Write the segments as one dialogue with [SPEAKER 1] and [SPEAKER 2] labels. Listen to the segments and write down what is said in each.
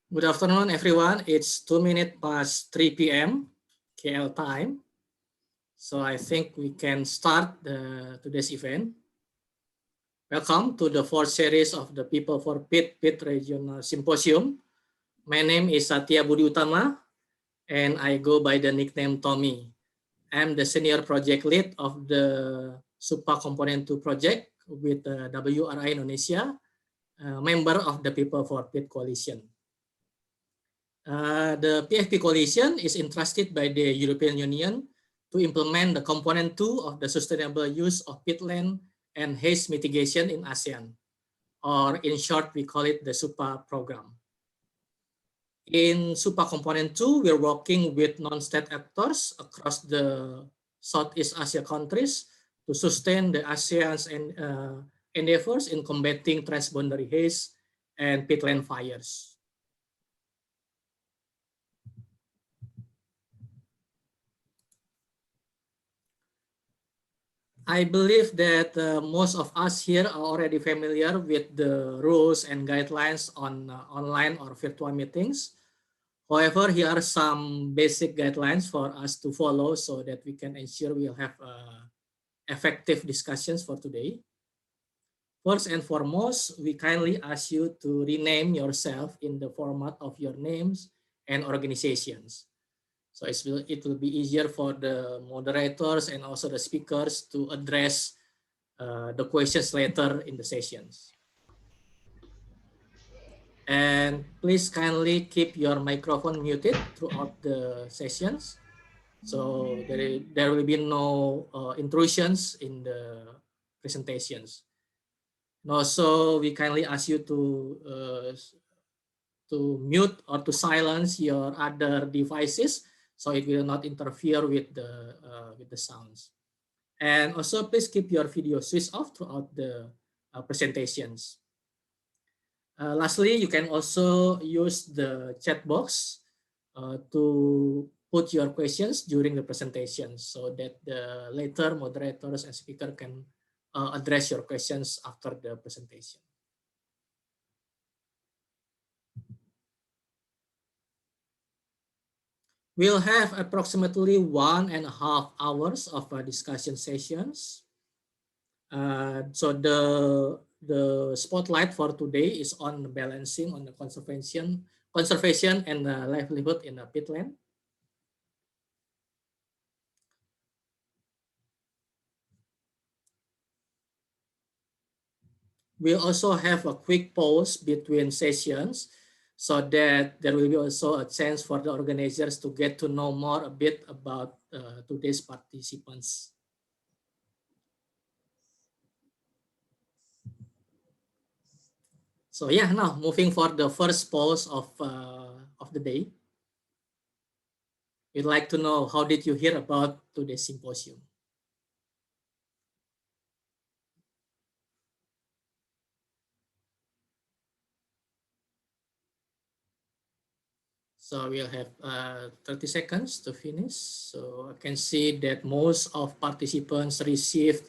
[SPEAKER 1] Good afternoon, everyone. It's 2 minutes past 3 p.m. KL time. So I think we can start today's event. Welcome to the fourth series of the People for Peat Regional Symposium. My name is Satya Budi Utama, and I go by the nickname Tommy. I'm the senior project lead of the SUPA Component 2 project with WRI Indonesia, member of the People for Peat Coalition. The PFP coalition is entrusted by the European Union to implement the component 2 of the sustainable use of peatland and haze mitigation in ASEAN, or in short, we call it the SUPA program. In SUPA component 2, we're working with non-state actors across the Southeast Asia countries to sustain the ASEAN's endeavors in combating transboundary haze and peatland fires. I believe that most of us here are already familiar with the rules and guidelines on online or virtual meetings. However, here are some basic guidelines for us to follow so that we can ensure we'll have effective discussions for today. First and foremost, we kindly ask you to rename yourself in the format of your names and organizations. So it will be easier for the moderators and also the speakers to address the questions later in the sessions. And please kindly keep your microphone muted throughout the sessions. So there will be no intrusions in the presentations. And also, we kindly ask you to mute or to silence your other devices so it will not interfere with the sounds. And also, please keep your video switched off throughout the presentations. Lastly, you can also use the chat box to put your questions during the presentation so that the later moderators and speaker can address your questions after the presentation. We'll have approximately 1.5 hours of discussion sessions. So the spotlight for today is on balancing on the conservation and livelihood in the peatland. We'll also have a quick pause between sessions so that there will be also a chance for the organizers to get to know more a bit about today's participants. So yeah, now moving for the first pause of the day. We'd like to know, how did you hear about today's symposium? So we'll have 30 seconds to finish. So I can see that most of participants received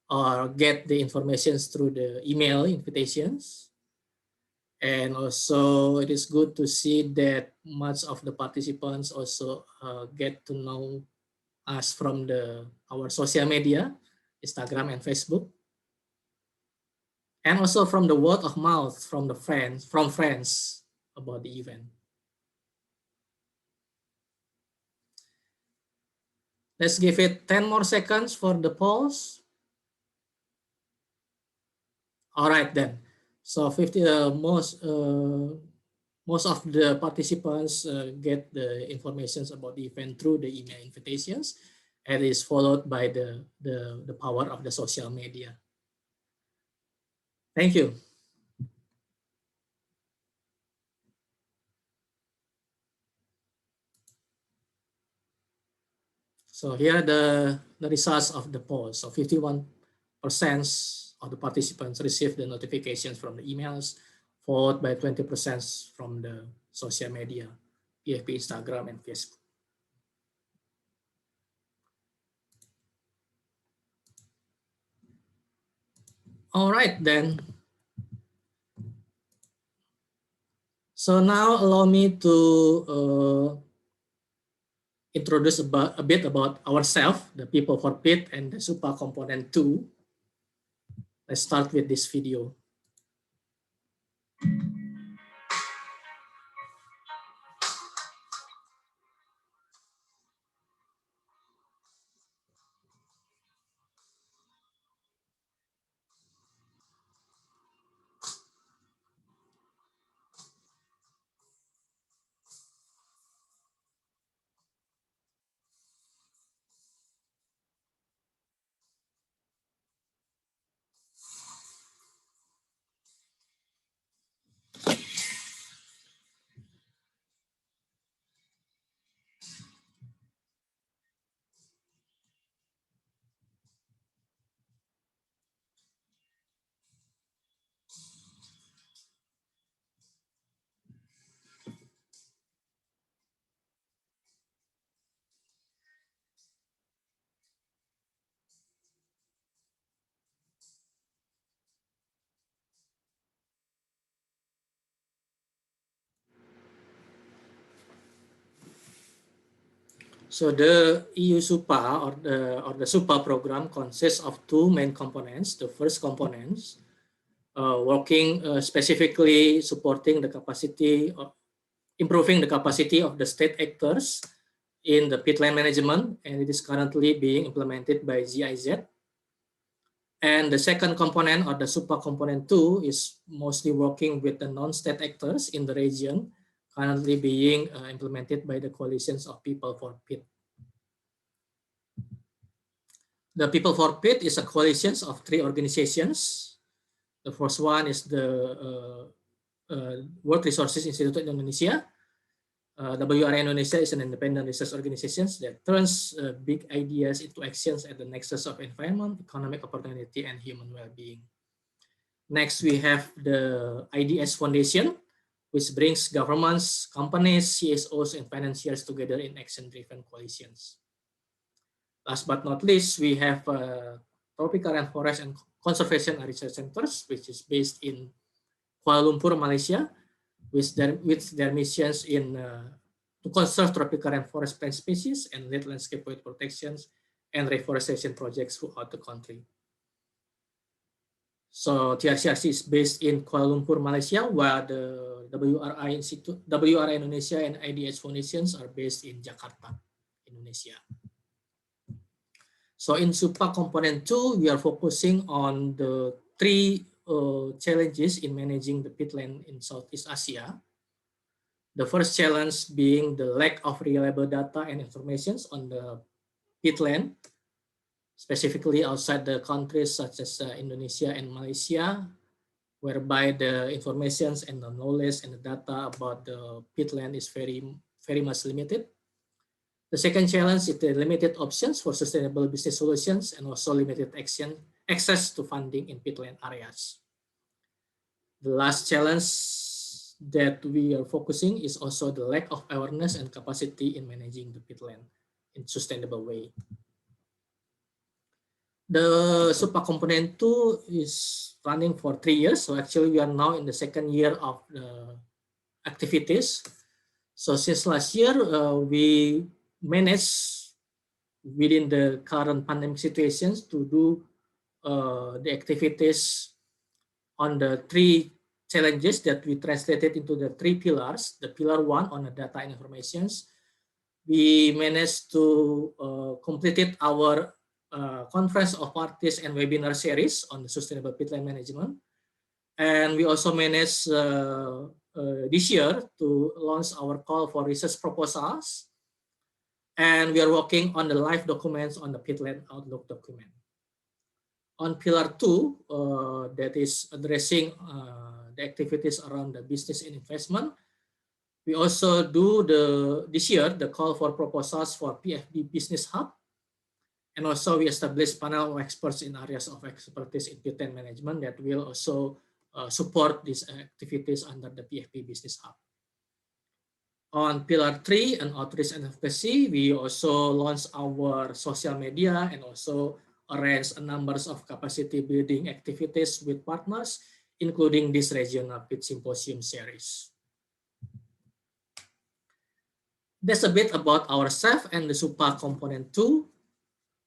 [SPEAKER 1] or get the information through the email invitations. And also it is good to see that much of the participants also get to know us from our social media, Instagram and Facebook. And also from the word of mouth from friends about the event. Let's give it 10 more seconds for the pause. All right then. So most of the participants get the informations about the event through the email invitations, and is followed by the power of the social media. Thank you. So here are the results of the poll. So 51% of the participants received the notifications from the emails, followed by 20% from the social media, PFP, Instagram, and Facebook. All right, then. So now allow me to introduce a bit about ourselves, the people for Peat and the SUPA component 2. Let's start with this video. So the EU SUPA or the SUPA program consists of two main components. The first components working specifically supporting the capacity of improving the capacity of the state actors in the peatland management, and it is currently being implemented by GIZ. And the second component or the SUPA component 2 is mostly working with the non-state actors in the region, currently being implemented by the coalitions of people for Peat. The People for Peat is a coalition of three organizations. The first one is the World Resources Institute in Indonesia. WRI Indonesia is an independent research organization that turns big ideas into actions at the nexus of environment, economic opportunity, and human well-being. Next, we have the IDS Foundation, which brings governments, companies, CSOs, and financiers together in action-driven coalitions. Last but not least, we have Tropical Rainforest and Conservation Research Centers, which is based in Kuala Lumpur, Malaysia, with their missions in to conserve tropical rainforest plant species and lead landscape wide protections and reforestation projects throughout the country. So TRCRC is based in Kuala Lumpur, Malaysia, while the WRI Institute, WRI Indonesia, and IDH Foundations are based in Jakarta, Indonesia. So in SUPA component 2, we are focusing on the three challenges in managing the peatland in Southeast Asia. The first challenge being the lack of reliable data and information on the peatland, specifically outside the countries such as Indonesia and Malaysia, whereby the information and the knowledge and the data about the peatland is very much limited. The second challenge is the limited options for sustainable business solutions and also limited access to funding in peatland areas. The last challenge that we are focusing is also the lack of awareness and capacity in managing the peatland in sustainable way. The SUPA component 2 is running for 3 years. So actually we are now in the second year of the activities. So since last year, we managed within the current pandemic situations to do the activities on the three challenges that we translated into the three pillars. The pillar 1 on the data and informations, we managed to complete our conference of parties and webinar series on the sustainable peatland management. And we also managed this year to launch our call for research proposals. And we are working on the live documents on the peatland outlook document. On pillar 2, that is addressing the activities around the business and investment, we also do this year the call for proposals for PFP Business Hub, and also we established panel of experts in areas of expertise in peatland management that will also support these activities under the PFP Business Hub. On pillar 3 and outreach and advocacy, we also launched our social media and also arranged a number of capacity building activities with partners, including this regional Peat Symposium series. That's a bit about ourselves and the SUPA component 2.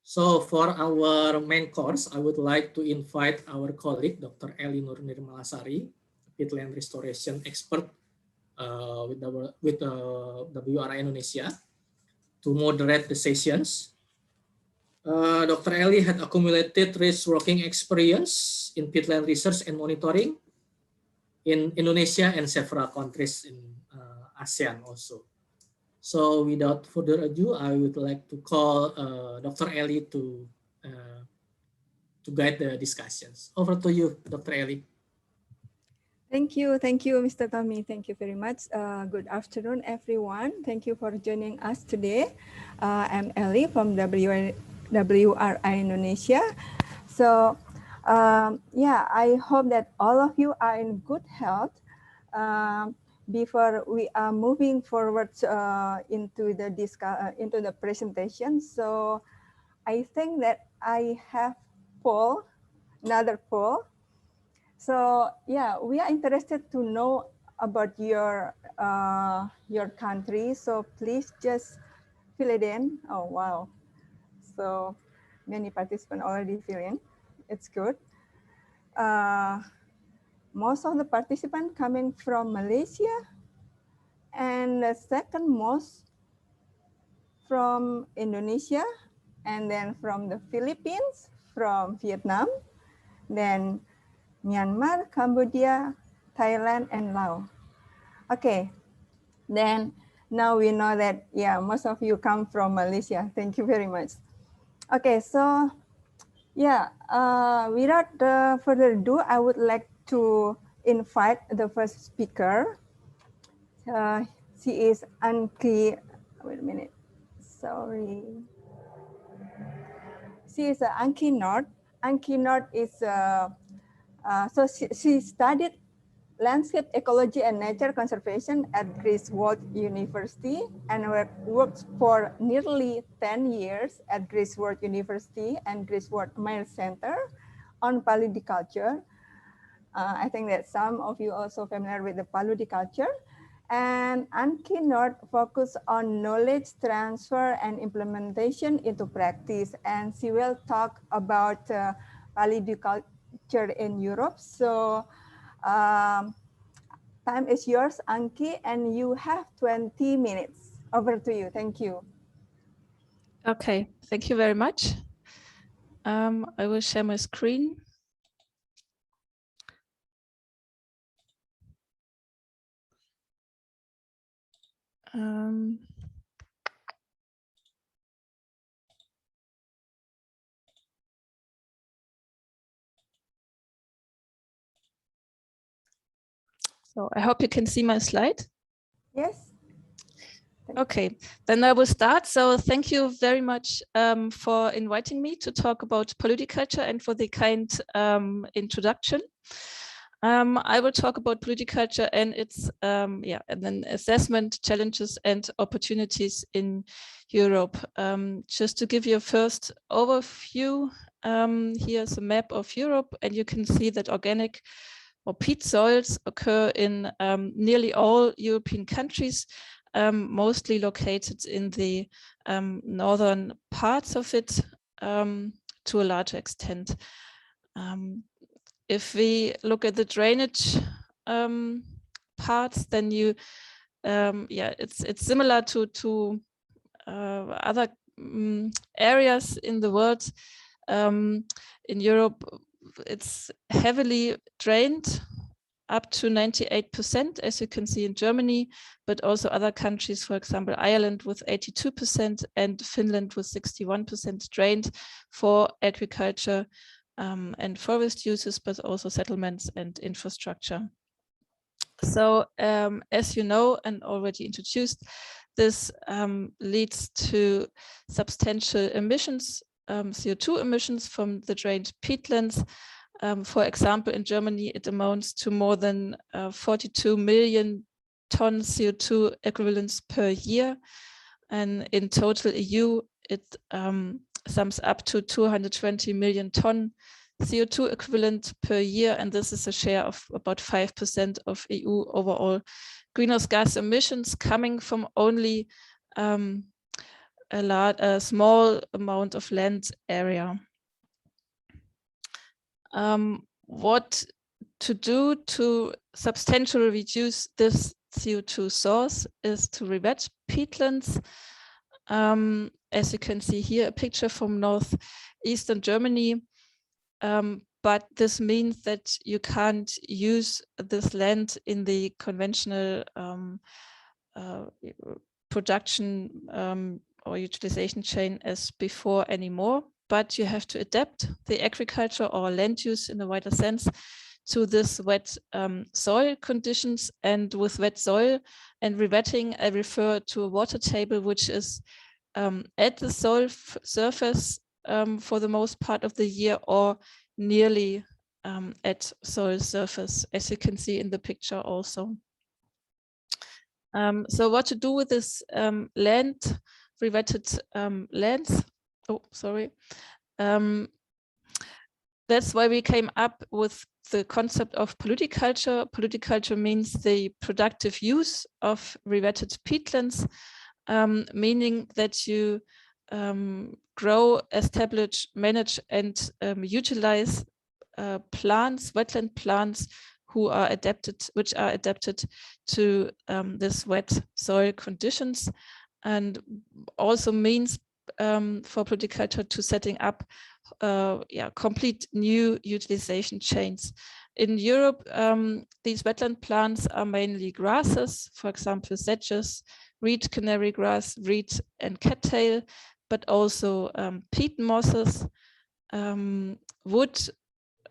[SPEAKER 1] So for our main course, I would like to invite our colleague, Dr. Eli Nur Nirmalasari, peatland restoration expert with WRI Indonesia, to moderate the sessions. Dr. Eli had accumulated rich working experience in peatland research and monitoring in Indonesia and several countries in ASEAN also. So without further ado, I would like to call Dr. Eli to guide the discussions. Over to you, Dr. Eli.
[SPEAKER 2] Thank you, Mr. Tommy. Thank you very much. Good afternoon, everyone. Thank you for joining us today. I'm Eli from WRI Indonesia. So, yeah, I hope that all of you are in good health. Before we are moving forward into the presentation, so I think that I have another poll. So yeah, we are interested to know about your country. So please just fill it in. Oh wow! So many participants already fill in. It's good. Most of the participants coming from Malaysia, and the second most from Indonesia, and then from the Philippines, from Vietnam, then Myanmar, Cambodia, Thailand, and Laos. Okay, then now we know that, yeah, most of you come from Malaysia. Thank you very much. Okay, so yeah, without further ado, I would like to invite the first speaker. She is Anke. Wait a minute. Sorry. She is Anke Nordt. Anke Nordt is so she studied landscape ecology and nature conservation at Greifswald University and worked for nearly 10 years at Greifswald University and Greifswald Mine Center on paludiculture. I think that some of you are also familiar with the paludiculture. And Anke Nordt focused on knowledge transfer and implementation into practice. And she will talk about paludiculture in Europe. So time is yours, Anke, and you have 20 minutes. Over to you. Thank you.
[SPEAKER 3] Okay, thank you very much. I will share my screen. So I hope you can see my slide.
[SPEAKER 2] Yes.
[SPEAKER 3] Okay, then I will start. So thank you very much for inviting me to talk about paludiculture and for the kind introduction. I will talk about paludiculture and its and then assessment, challenges and opportunities in Europe. Just to give you a first overview, here's a map of Europe, and you can see that organic or peat soils occur in nearly all European countries, mostly located in the northern parts of it to a larger extent. If we look at the drainage parts, then you, it's similar to other areas in the world. In Europe, it's heavily drained, up to 98%, as you can see in Germany, but also other countries, for example, Ireland with 82% and Finland with 61% drained for agriculture and forest uses, but also settlements and infrastructure. So as you know and already introduced, this leads to substantial emissions, CO2 emissions from the drained peatlands. For example, in Germany, it amounts to more than 42 million tons CO2 equivalents per year. And in total EU, it sums up to 220 million ton CO2 equivalent per year. And this is a share of about 5% of EU overall greenhouse gas emissions, coming from only a small amount of land area. What to do to substantially reduce this CO2 source is to rewet peatlands. As you can see here, a picture from northeastern Germany. But this means that you can't use this land in the conventional production or utilization chain as before anymore, but you have to adapt the agriculture or land use in a wider sense to this wet soil conditions. And with wet soil and rewetting, I refer to a water table which is at the soil surface for the most part of the year, or nearly at soil surface, as you can see in the picture also. So what to do with this land, rewetted lands? Oh, sorry. That's why we came up with the concept of polyculture. Polyculture means the productive use of rewetted peatlands, meaning that you grow, establish, manage, and utilize plants, wetland plants, which are adapted to this wet soil conditions, and also means for polyculture to setting up complete new utilization chains. In Europe, these wetland plants are mainly grasses, for example, sedges, reed, canary grass, reed, and cattail, but also peat mosses, wood,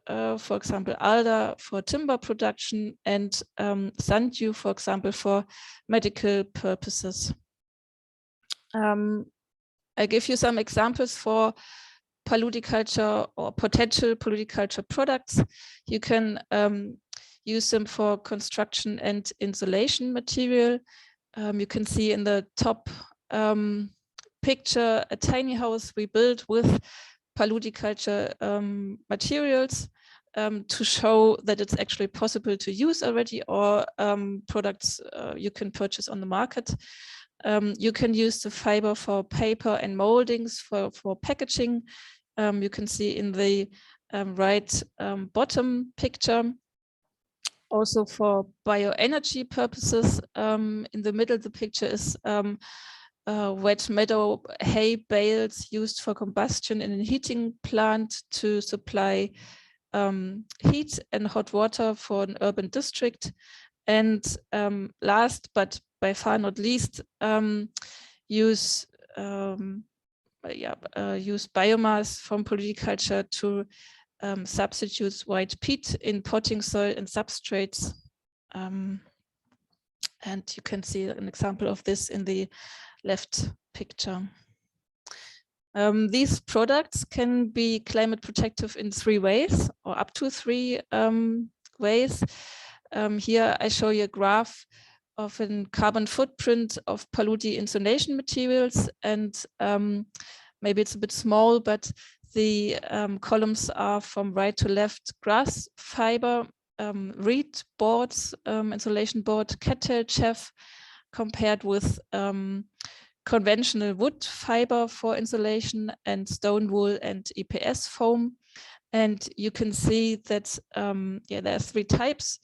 [SPEAKER 3] for example, alder for timber production, and sundew, for example, for medical purposes. I give you some examples for polyculture or potential polyculture products. You can use them for construction and insulation material. You can see in the top picture a tiny house we built with polyculture materials to show that it's actually possible to use already, or products you can purchase on the market. You can use the fiber for paper and moldings for packaging. You can see in the right bottom picture. Also for bioenergy purposes. In the middle of the picture is wet meadow hay bales used for combustion in a heating plant to supply heat and hot water for an urban district. And last but by far not least, use biomass from polyculture to substitute white peat in potting soil and substrates. And you can see an example of this in the left picture. These products can be climate protective in 3 ways, or up to 3 ways. Here I show you a graph of a carbon footprint of polyculture insulation materials, and maybe it's a bit small, but the columns are from right to left: grass fiber, reed boards, insulation board, cattail chaff, compared with conventional wood fiber for insulation, and stone wool and EPS foam. And you can see that there are 3 types.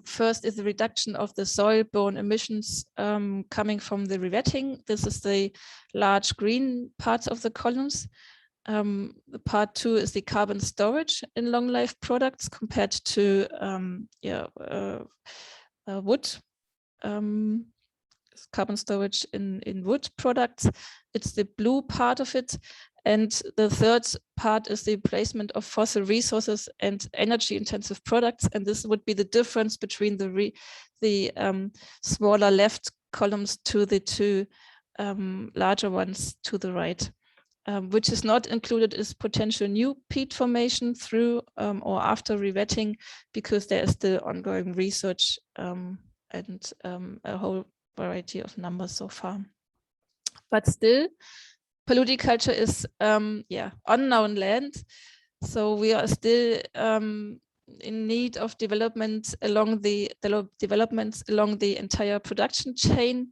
[SPEAKER 3] First is the reduction of the soil-borne emissions coming from the rewetting. This is the large green parts of the columns. The part 2 is the carbon storage in long life products compared to wood. Carbon storage in wood products. It's the blue part of it. And the third part is the replacement of fossil resources and energy intensive products. And this would be the difference between the smaller left columns to the 2 larger ones to the right. Which is not included is potential new peat formation through or after rewetting, because there is still ongoing research and a whole variety of numbers so far. But still, polyculture is unknown land, so we are still in need of development along the developments along the entire production chain,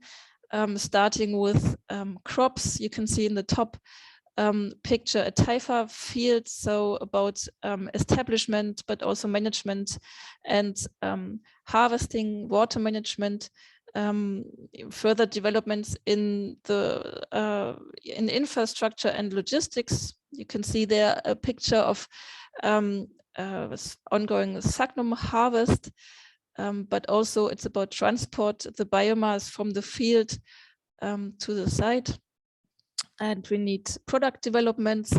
[SPEAKER 3] starting with crops. You can see in the top picture a Taifa field, so about establishment, but also management and harvesting, water management, further developments in the in infrastructure and logistics. You can see there a picture of ongoing sagnum harvest, but also it's about transport the biomass from the field to the site. And we need product developments.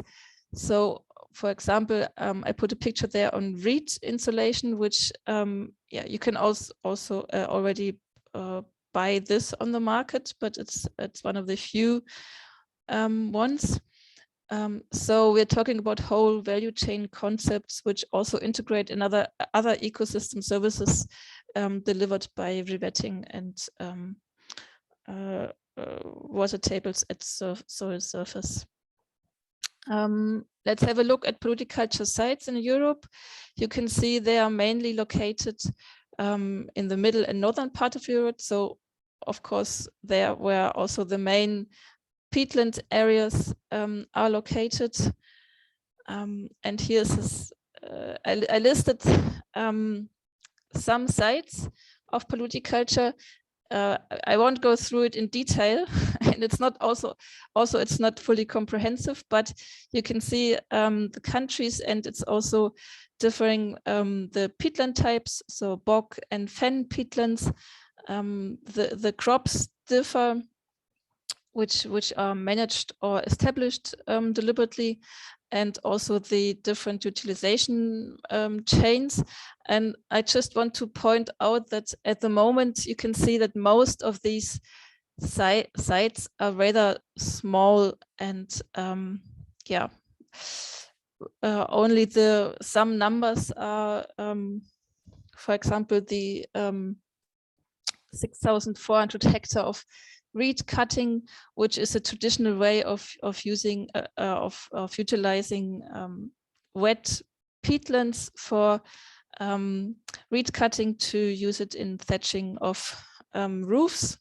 [SPEAKER 3] So, for example, I put a picture there on reed insulation, which yeah, you can also already buy this on the market, but it's one of the few ones. So we're talking about whole value chain concepts, which also integrate in other ecosystem services delivered by revetting and water tables at soil surface. Let's have a look at polludiculture sites in Europe. You can see they are mainly located in the middle and northern part of Europe. So, of course, there where also the main peatland areas are located. And here's this, I listed some sites of polludiculture. I won't go through it in detail, and it's not also it's not fully comprehensive, but you can see the countries, and it's also differing the peatland types, so bog and fen peatlands. The crops differ, which are managed or established deliberately, and also the different utilization chains. And I just want to point out that at the moment, you can see that most of these sites are rather small, and yeah, only some numbers are, for example, the 6,400 hectare of reed cutting, which is a traditional way of using of utilizing wet peatlands for reed cutting to use it in thatching of roofs.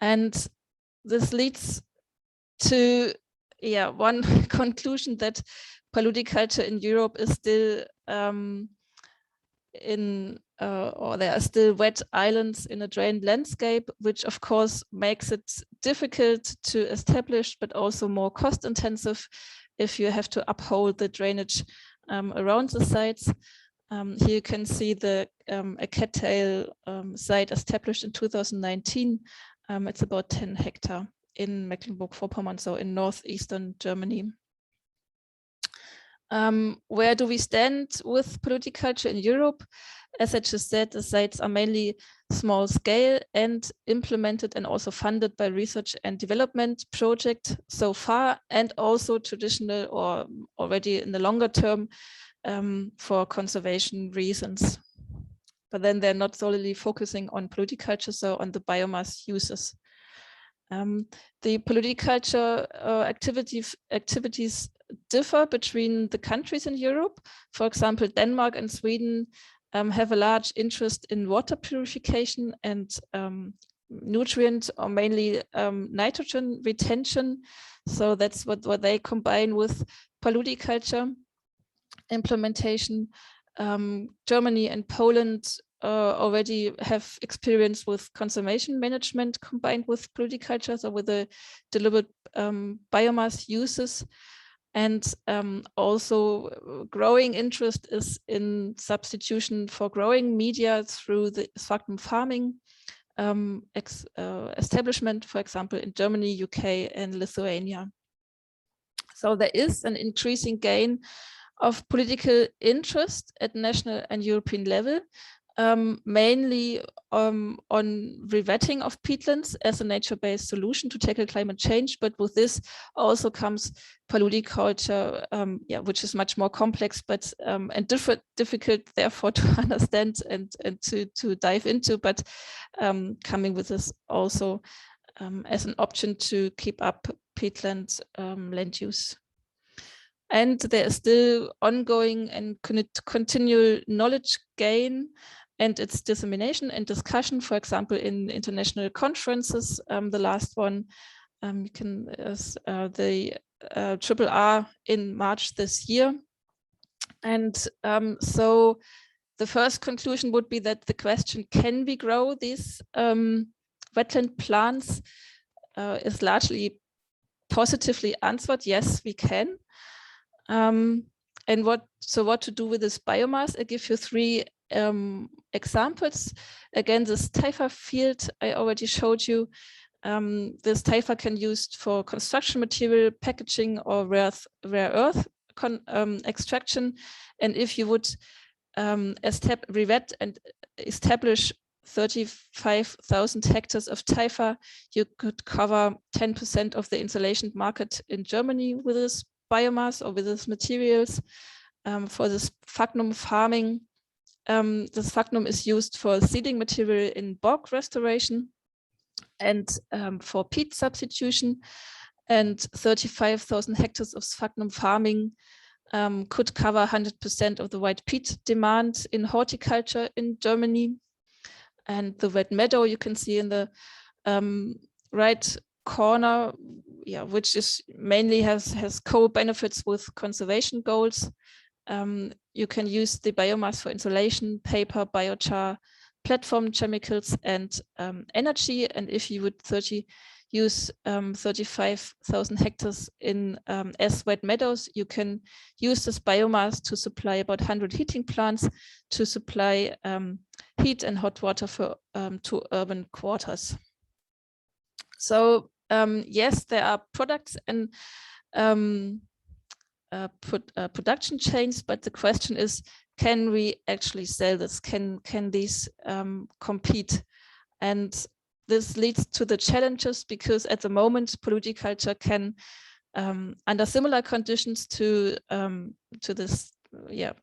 [SPEAKER 3] And this leads to one conclusion, that polludiculture in Europe is still or there are still wet islands in a drained landscape, which of course makes it difficult to establish, but also more cost intensive if you have to uphold the drainage around the sites. Here you can see a cattail site established in 2019. It's about 10 hectare in Mecklenburg-Vorpommern, so in northeastern Germany. Where do we stand with polludiculture in Europe? As I just said, the sites are mainly small scale and implemented and also funded by research and development project so far, and also traditional or already in the longer term for conservation reasons. But then they're not solely focusing on polludiculture, so on the biomass uses. The polludiculture activities differ between the countries in Europe. For example, Denmark and Sweden have a large interest in water purification and nutrient, or mainly nitrogen retention. So that's what they combine with polludiculture implementation. Germany and Poland already have experience with conservation management combined with polludiculture, so with the deliberate biomass uses. And also growing interest is in substitution for growing media through the sphagnum farming establishment, for example, in Germany, UK, and Lithuania. So there is an increasing gain of political interest at national and European level, mainly on revetting of peatlands as a nature-based solution to tackle climate change. But with this also comes polludiculture, which is much more complex, but and difficult therefore to understand and to dive into. But coming with this also as an option to keep up peatland land use. And there is still ongoing and continual knowledge gain and its dissemination and discussion, for example, in international conferences. The last one, you can the RRR in March this year. And so the first conclusion would be that the question, can we grow these wetland plants, is largely positively answered. Yes, we can. And what to do with this biomass? I give you 3 examples. Again, this Stiper field I already showed you. This Stiper can be used for construction material, packaging, or rare earth extraction. And if you would revet and establish 35,000 hectares of Stiper, you could cover 10% of the insulation market in Germany with this biomass or with these materials. For this sphagnum farming, this sphagnum is used for seeding material in bog restoration and for peat substitution. And 35,000 hectares of sphagnum farming could cover 100% of the white peat demand in horticulture in Germany. And the wet meadow you can see in the right corner, which is mainly has co-benefits with conservation goals. You can use the biomass for insulation, paper, biochar, platform chemicals, and energy. And if you would use 35,000 hectares in as wet meadows, you can use this biomass to supply about 100 heating plants to supply heat and hot water for to urban quarters. So yes, there are products and production chains, but the question is, can we actually sell this? Can these compete? And this leads to the challenges, because at the moment polyculture can, under similar conditions to this,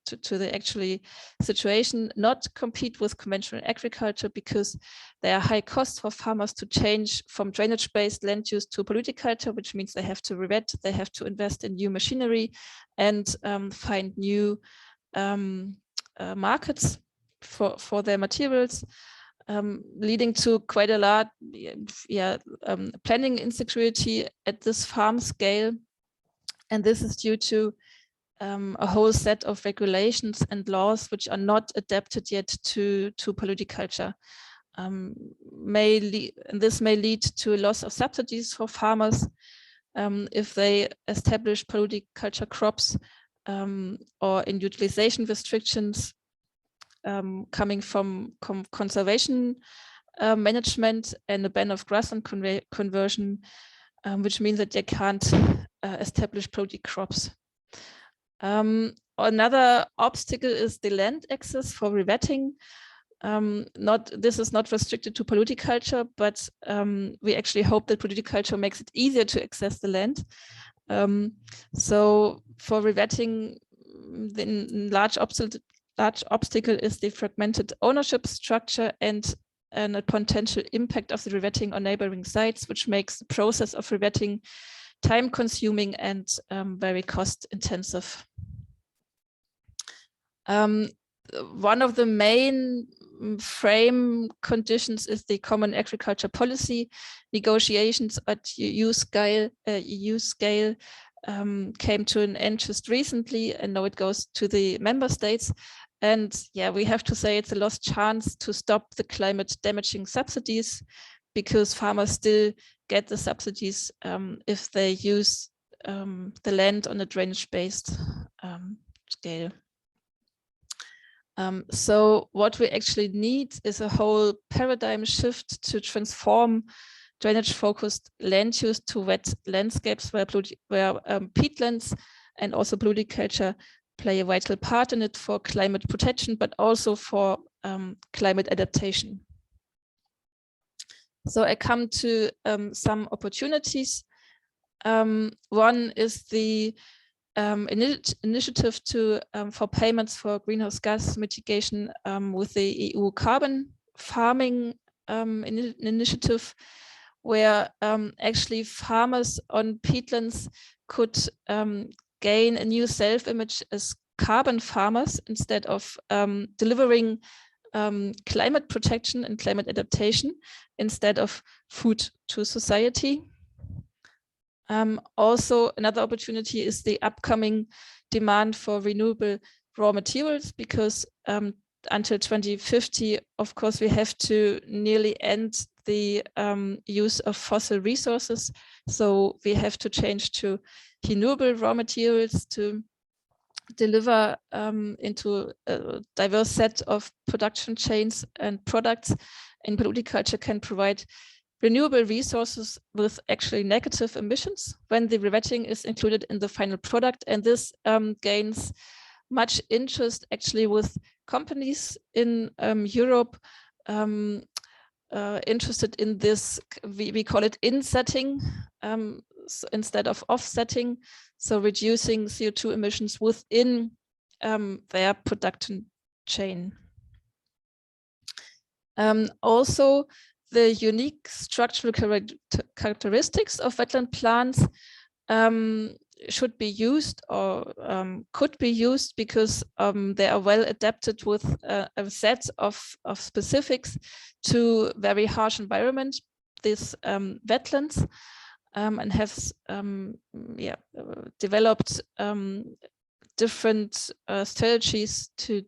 [SPEAKER 3] to the actually situation, not compete with conventional agriculture, because there are high costs for farmers to change from drainage-based land use to polyculture, which means they have to revet, they have to invest in new machinery and find new markets for their materials. Leading to quite a lot, planning insecurity at this farm scale. And this is due to a whole set of regulations and laws which are not adapted yet to polyculture. This may lead to a loss of subsidies for farmers if they establish polyculture crops, or in utilization restrictions coming from conservation management, and a ban of grassland conversion, which means that they can't establish poly crops. Another obstacle is the land access for revetting. This is not restricted to polyculture, but we actually hope that polyculture makes it easier to access the land. So for revetting, the large obstacle is the fragmented ownership structure and a potential impact of the revetting on neighboring sites, which makes the process of revetting time-consuming and very cost-intensive. One of the main frame conditions is the Common Agriculture Policy negotiations at EU scale. Came to an end just recently, and now it goes to the member states. And we have to say it's a lost chance to stop the climate damaging subsidies, because farmers still get the subsidies if they use the land on a drainage-based scale. So what we actually need is a whole paradigm shift to transform drainage-focused land use to wet landscapes where peatlands and also polyculture play a vital part in it for climate protection, but also for climate adaptation. So I come to some opportunities. One is the initiative for payments for greenhouse gas mitigation with the EU carbon farming initiative, where actually farmers on peatlands could gain a new self-image as carbon farmers instead of delivering climate protection and climate adaptation instead of food to society. Also, another opportunity is the upcoming demand for renewable raw materials, because until 2050, of course, we have to nearly end the use of fossil resources. So we have to change to renewable raw materials to deliver into a diverse set of production chains and products. And polyculture can provide renewable resources with actually negative emissions when the revetting is included in the final product. And this gains much interest actually with companies in Europe interested in this. We call it insetting so instead of offsetting, so reducing CO2 emissions within their production chain. Also, the unique structural characteristics of wetland plants should be used or could be used because they are well adapted with a set of specifics to very harsh environment, these wetlands, and have developed different strategies to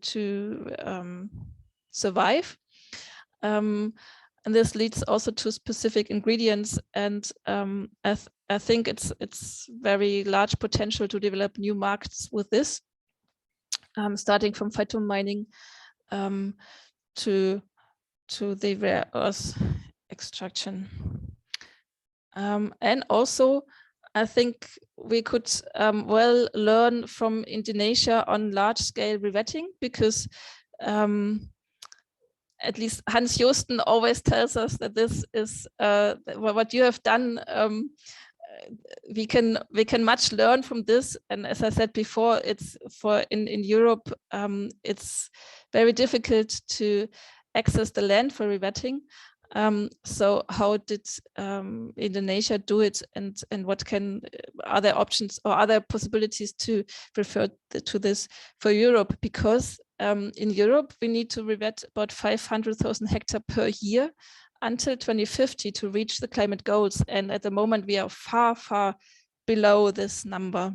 [SPEAKER 3] survive. And this leads also to specific ingredients, and I think it's very large potential to develop new markets with this, starting from phytomining to the rare earth extraction. And also, I think we could well learn from Indonesia on large-scale revetting, because at least Hans Josten always tells us that this is what you have done. We can much learn from this, and as I said before, it's in Europe it's very difficult to access the land for revetting. So how did Indonesia do it, and what are there options or other possibilities to refer to this for Europe? Because in Europe we need to revet about 500,000 hectares per year until 2050 to reach the climate goals, and at the moment we are far below this number.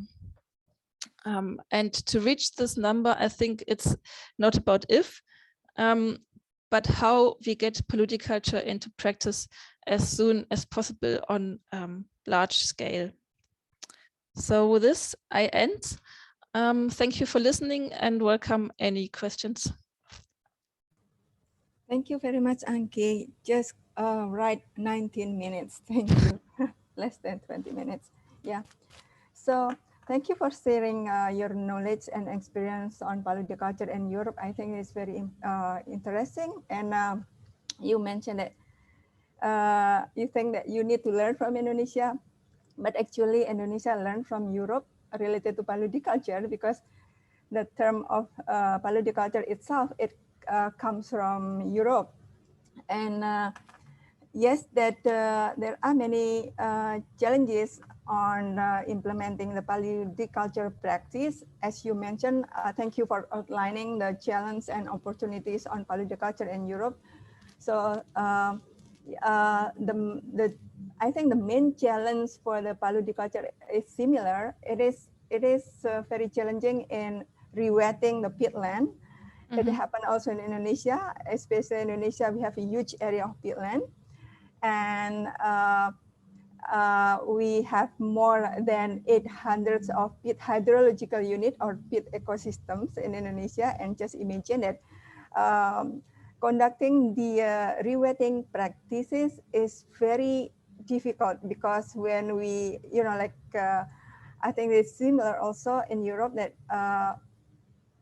[SPEAKER 3] And to reach this number, I think it's not about if, but how we get polyculture into practice as soon as possible on large scale. So with this, I end. Thank you for listening and welcome any questions.
[SPEAKER 2] Thank you very much, Anke. Just right 19 minutes. Thank you. Less than 20 minutes. Yeah. So thank you for sharing your knowledge and experience on polyculture in Europe. I think it's very interesting. And you mentioned that you think that you need to learn from Indonesia, but actually Indonesia learned from Europe related to polyculture, because the term of polyculture itself, it comes from Europe. And yes, that there are many challenges on implementing the polyculture practice. As you mentioned, thank you for outlining the challenge and opportunities on polyculture in Europe. So I think the main challenge for the polyculture is similar. It is very challenging in rewetting the peatland. It happened also in Indonesia, especially in Indonesia, we have a huge area of peatland. And we have more than 800 of peat hydrological unit or peat ecosystems in Indonesia. And just imagine that conducting the rewetting practices is very difficult, because when we, I think it's similar also in Europe, that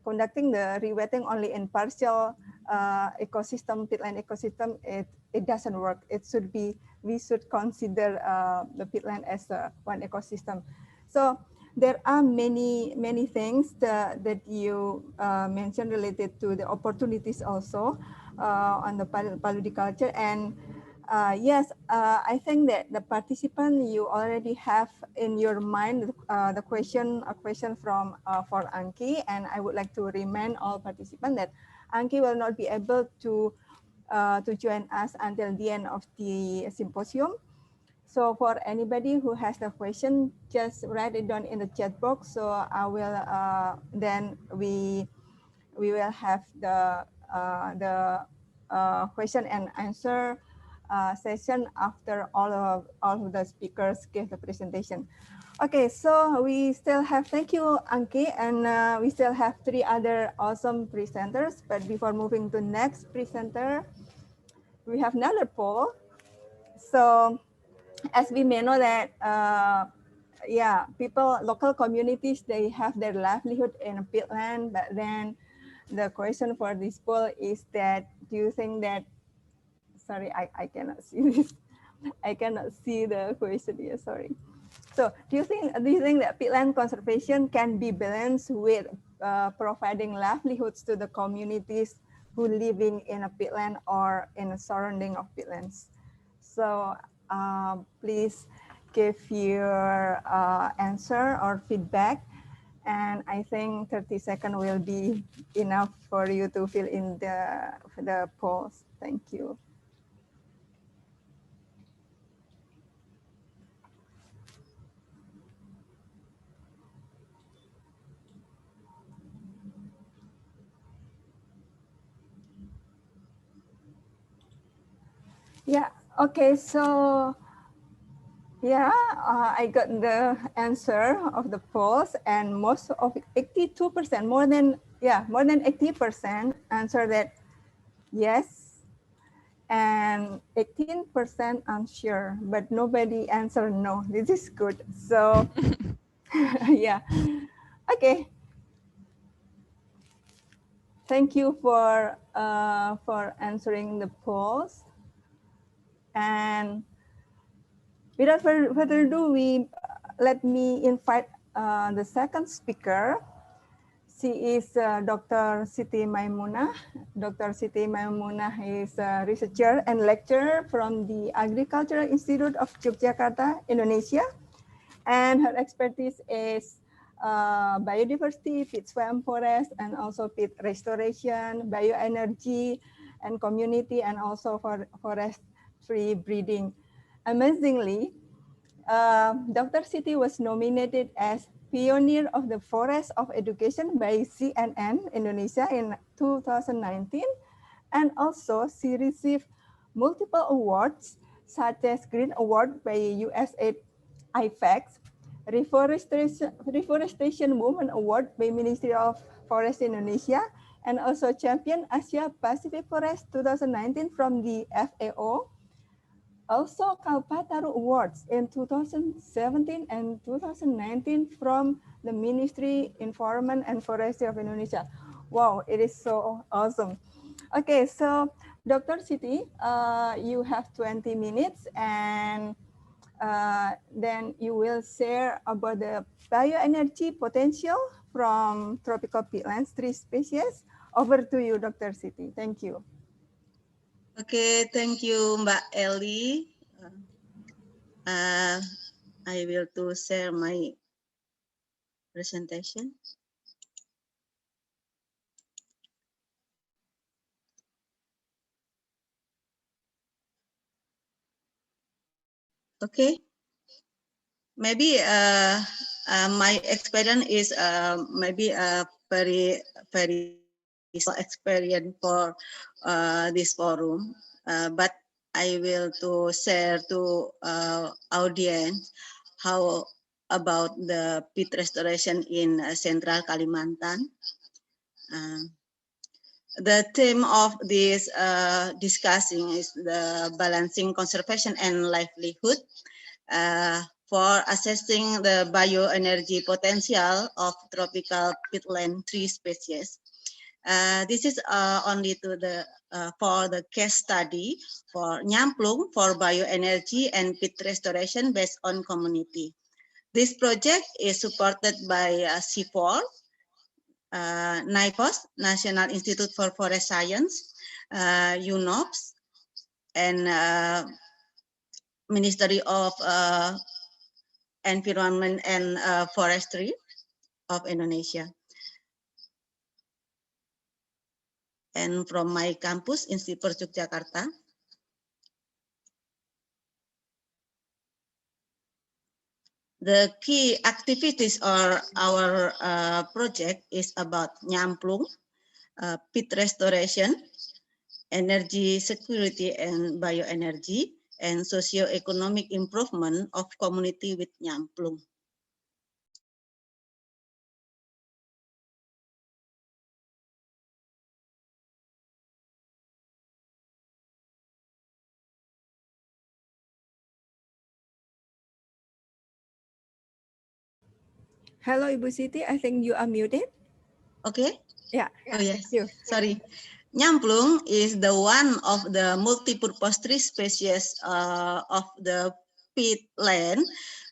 [SPEAKER 2] conducting the rewetting only in partial ecosystem, peatland ecosystem, it doesn't work. It should be, we should consider the peatland as one ecosystem. So there are many things that you mentioned related to the opportunities also on the polyculture. And Yes, I think that the participant, you already have in your mind a question from for Anke, and I would like to remind all participants that Anke will not be able to join us until the end of the symposium. So for anybody who has a question, just write it down in the chat box. So I will then we will have the question and answer session after all of the speakers give the presentation. Okay, so we still have, thank you, Anke, and we still have 3 other awesome presenters. But before moving to next presenter, we have another poll. So as we may know that, yeah, people, local communities, they have their livelihood in peatland, but then the question for this poll is that, do you think that, sorry, I cannot see this. I cannot see the question here, sorry. So do you think that peatland conservation can be balanced with providing livelihoods to the communities who living in a peatland or in a surrounding of peatlands? So please give your answer or feedback. And I think 30 seconds will be enough for you to fill in the polls. Thank you. Yeah, okay, so yeah, I got the answer of the polls, and most of 82%, more than 80% answer that yes, and 18% unsure, but nobody answered no. This is good. So yeah, okay. Thank you for answering the polls. And without further ado, let me invite the second speaker. She is Dr. Siti Maimunah. Dr. Siti Maimunah is a researcher and lecturer from the Agricultural Institute of Yogjakarta, Indonesia. And her expertise is biodiversity, peat swamp forest, and also peat restoration, bioenergy, and community, and also for forestry breeding. Amazingly, Dr. Siti was nominated as Pioneer of the Forest of Education by CNN Indonesia in 2019. And also she received multiple awards such as Green Award by USAID IFAX, Reforestation Women Award by Ministry of Forest Indonesia, and also Champion Asia Pacific Forest 2019 from the FAO. Also Kalpataru Awards in 2017 and 2019 from the Ministry Environment and Forestry of Indonesia. Wow, it is so awesome. Okay, so Dr. Siti, you have 20 minutes, and then you will share about the bioenergy potential from tropical peatlands, 3 species. Over to you, Dr. Siti. Thank you.
[SPEAKER 4] Okay, thank you, Mbak Eli. I will to share my presentation. Okay, maybe my experience is maybe a very experience for this forum, but I will to share to audience how about the peat restoration in Central Kalimantan. The theme of this discussing is the balancing conservation and livelihood for assessing the bioenergy potential of tropical peatland tree species. This is only to the for the case study for Nyamplung for bioenergy and peat restoration based on community. This project is supported by C4, NIFOS, National Institute for Forest Science, UNOPS, and Ministry of Environment and Forestry of Indonesia. And from my campus in Stiper, Yogyakarta, the key activities of our project is about nyamplung, peat restoration, energy security and bioenergy, and socio-economic improvement of community with nyamplung.
[SPEAKER 2] Hello, Ibu Siti. I think you are muted.
[SPEAKER 4] Okay.
[SPEAKER 2] Yeah.
[SPEAKER 4] Oh yes.
[SPEAKER 2] You.
[SPEAKER 4] Sorry. Nyamplung is the one of the multi-purpose tree species of the peat land.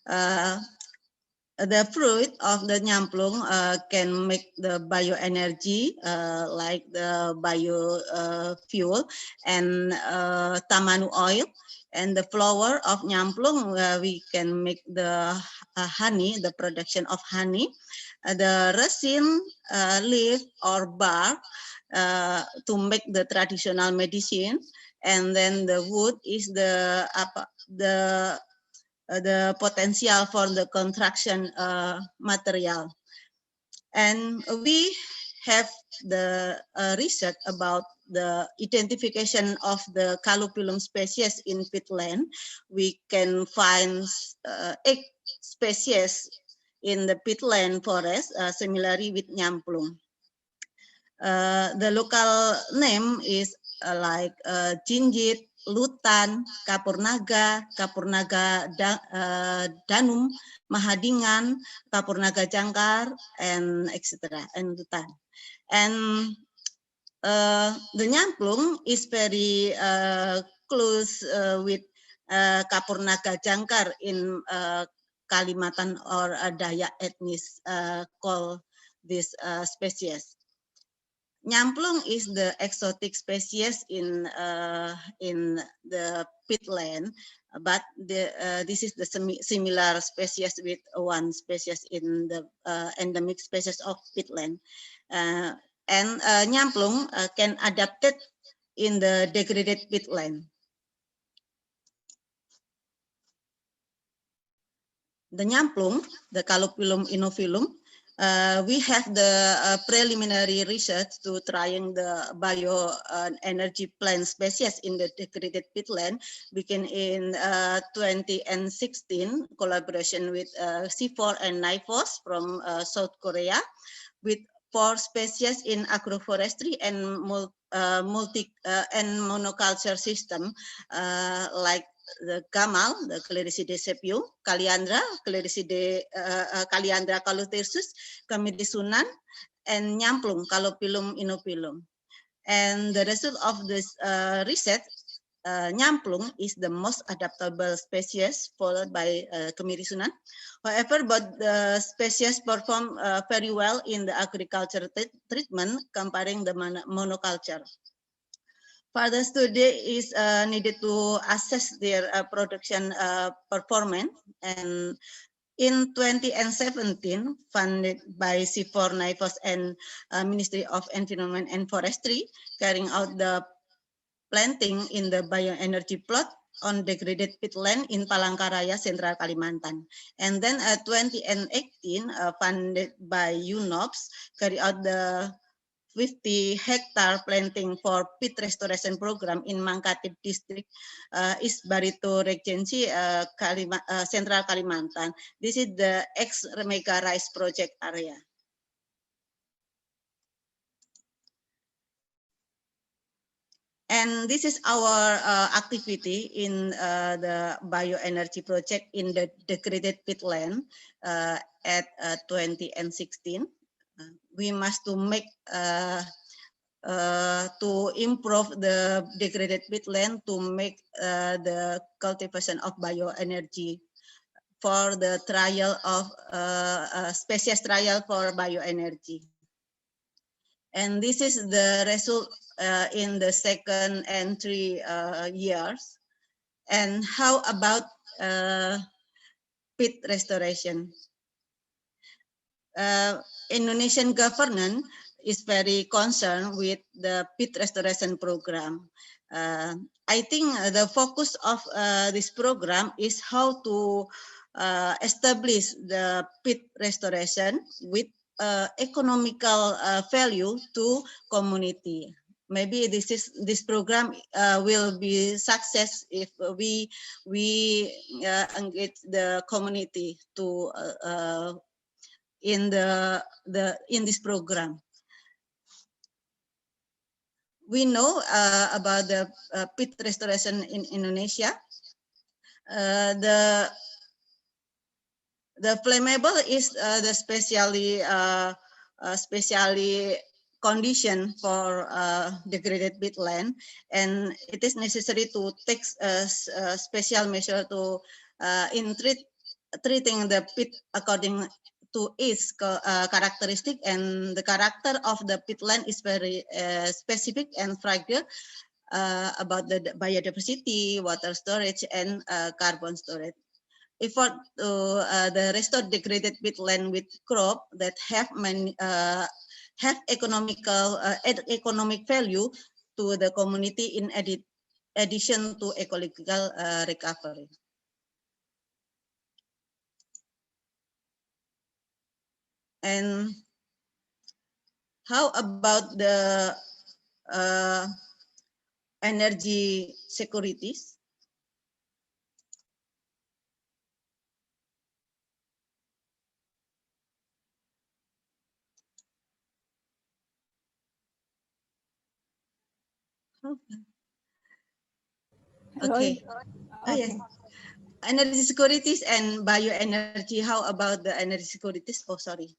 [SPEAKER 4] The fruit of the nyamplung can make the bioenergy like the biofuel and tamanu oil. And the flower of nyamplung, we can make the honey, the production of honey. The resin, leaf or bark to make the traditional medicine. And then the wood is the potential for the construction material. And we have the research about the identification of the calophyllum species in peatland. We can find 8 species in the peatland forest, similarly with nyamplung. The local name is like jinjit, lutan, kapurnaga, danum, mahadingan, kapurnaga jangkar, and etc. and lutan. And the nyamplung is very close with kapurnaga jangkar in Kalimantan or Dayak ethnic call this species. Nyamplung is the exotic species in the peatland, but this is the similar species with one species in the endemic species of peatland. And nyamplung can adapt it in the degraded peatland. The nyamplung, the calophyllum inophyllum, we have the preliminary research to trying the bioenergy plant species in the degraded peatland begin in 2016, collaboration with C4 and NIFOS from South Korea, with 4 species in agroforestry and monoculture system like the gamal, the Clericidae sepium, Kaliandra, Kaliandra calutersus, Camidisunan, and nyamplung, Calophyllum inophyllum. And the result of this research, nyamplung is the most adaptable species, followed by Camidisunan. However, both the species perform very well in the agriculture treatment comparing the monoculture. Further study is needed to assess their production performance. And in 2017, funded by C4, NIFOS, and Ministry of Environment and Forestry, carrying out the planting in the bioenergy plot on degraded peatland in Palangkaraya, Central Kalimantan. And then 2018, funded by UNOPS, carry out the 50-hectare planting for peat restoration program in Mangkatip district, East Barito Regency, Central Kalimantan. This is the ex-Mega Rice project area. And this is our activity in the bioenergy project in the degraded peatland at 2016. We must to make to improve the degraded peatland to make the cultivation of bioenergy for the trial of species trial for bioenergy. And this is the result in the second and 3 years. And how about peat restoration? Indonesian government is very concerned with the peat restoration program. I think the focus of this program is how to establish the peat restoration with economical value to community. Maybe this program will be success if we engage the community to in this program. We know about the peat restoration in Indonesia. The flammable is the specially condition for degraded peatland, and it is necessary to take a special measure to in treating the peat according to its characteristic, and the character of the peatland is very specific and fragile about the biodiversity, water storage, and carbon storage. Effort to the restore degraded peatland with crop that have economic value to the community in addition to ecological recovery. And how about the energy securities? Okay. Oh, yes. Energy securities and bioenergy. How about the energy securities? Oh, sorry.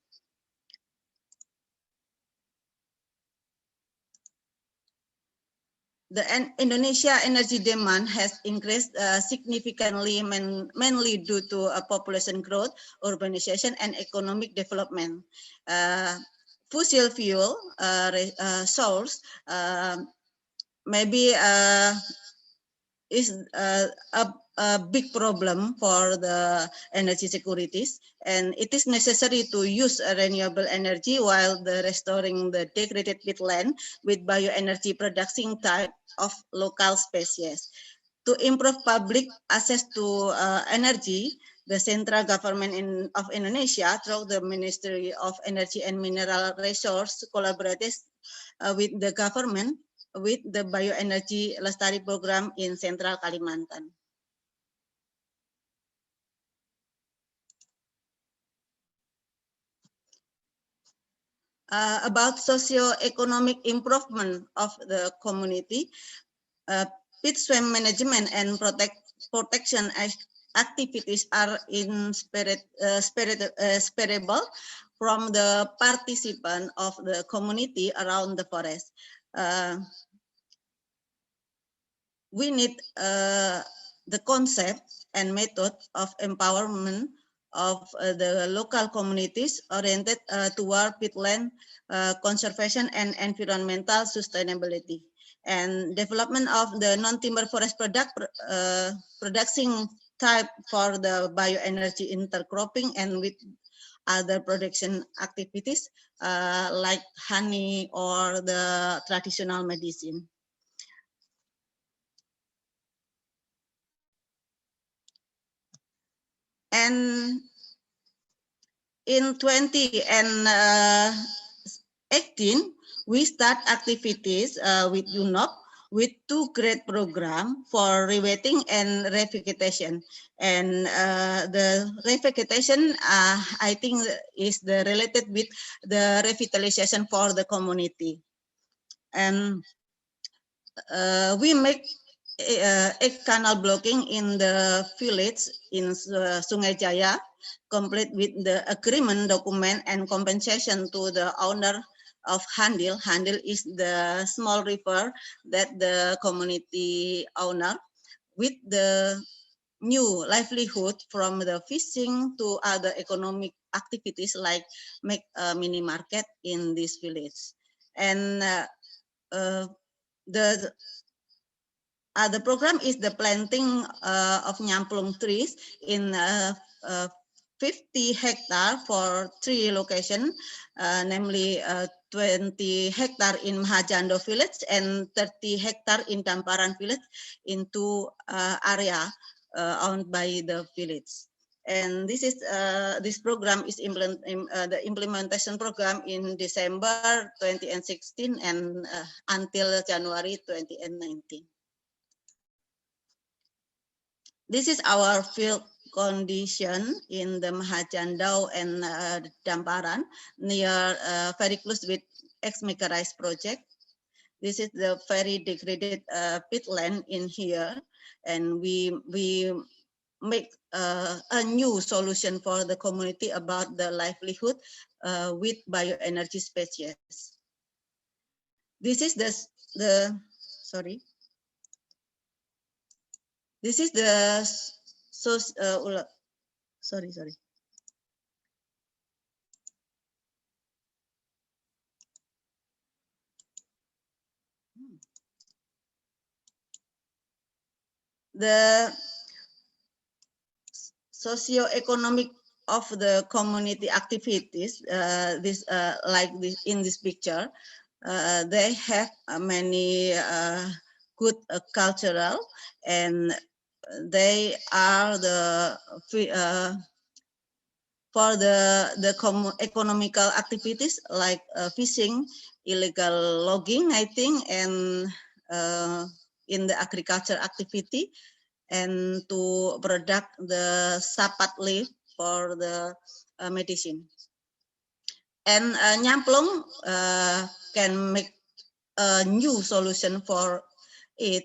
[SPEAKER 4] The Indonesia energy demand has increased significantly, mainly due to population growth, urbanization, and economic development. Fossil fuel source maybe is a big problem for the energy securities, and it is necessary to use renewable energy while restoring the degraded peatland with bioenergy production type of local species. To improve public access to energy, the central government of Indonesia, through the Ministry of Energy and Mineral Resources, collaborates with the government with the bioenergy Lestari program in Central Kalimantan. About socio-economic improvement of the community, peat swamp management and protection activities are inseparable from the participant of the community around the forest. We need the concept and method of empowerment of the local communities oriented toward peatland conservation and environmental sustainability, and development of the non-timber forest production type for the bioenergy intercropping and with other production activities like honey or the traditional medicine. And in 2018, we start activities with UNOP with 2 great programs for rewetting and revegetation. And the revegetation, I think, is related with the revitalization for the community. And we make egg canal blocking in the village in Sungai Jaya, complete with the agreement document and compensation to the owner of Handil. Handil is the small river that the community owner, with the new livelihood from the fishing to other economic activities like make a mini market in this village. And the program is the planting of nyamplung trees in 50 hectare for 3 locations, namely 20 hectare in Mahajando village and 30 hectare in Damparan village in 2 area owned by the village. And this is this program is the implementation program in December 2016 and until January 2019. This is our field condition in the Mahajandau and Damparan, near very close with ex-mega rice project. This is the very degraded peatland in here, and we make a new solution for the community about the livelihood with bioenergy species. This is the sorry. This is the sorry. The socio-economic of the community activities, like this in this picture, they have many good cultural, and they are the for the economical activities like fishing, illegal logging, I think, and in the agriculture activity, and to product the sapat leaf for the medicine. And nyamplung can make a new solution for it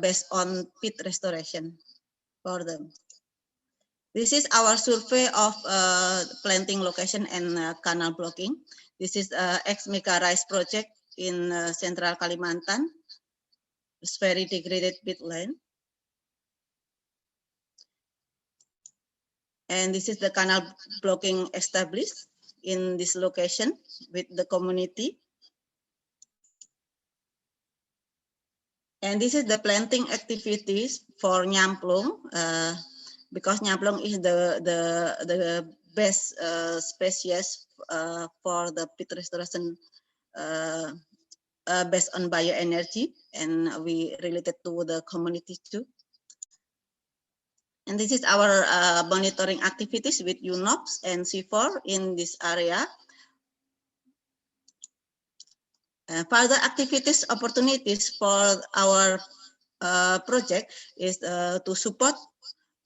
[SPEAKER 4] based on peat restoration for them. This is our survey of planting location and canal blocking. This is ex-mega rice project in Central Kalimantan. It's very degraded peatland. And this is the canal blocking established in this location with the community. And this is the planting activities for nyamplung, because nyamplung is the best species for the peat restoration based on bioenergy, and we related to the community too. And this is our monitoring activities with UNOPS and C4 in this area. Further activities opportunities for our project is to support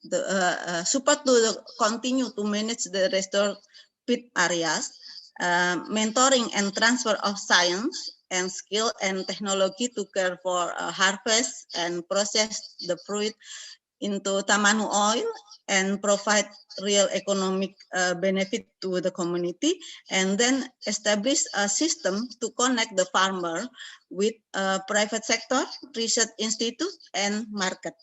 [SPEAKER 4] to continue to manage the restored peat areas, mentoring and transfer of science and skill and technology to care for harvest and process the fruit into tamanu oil and provide real economic benefit to the community, and then establish a system to connect the farmer with private sector, research institute, and market.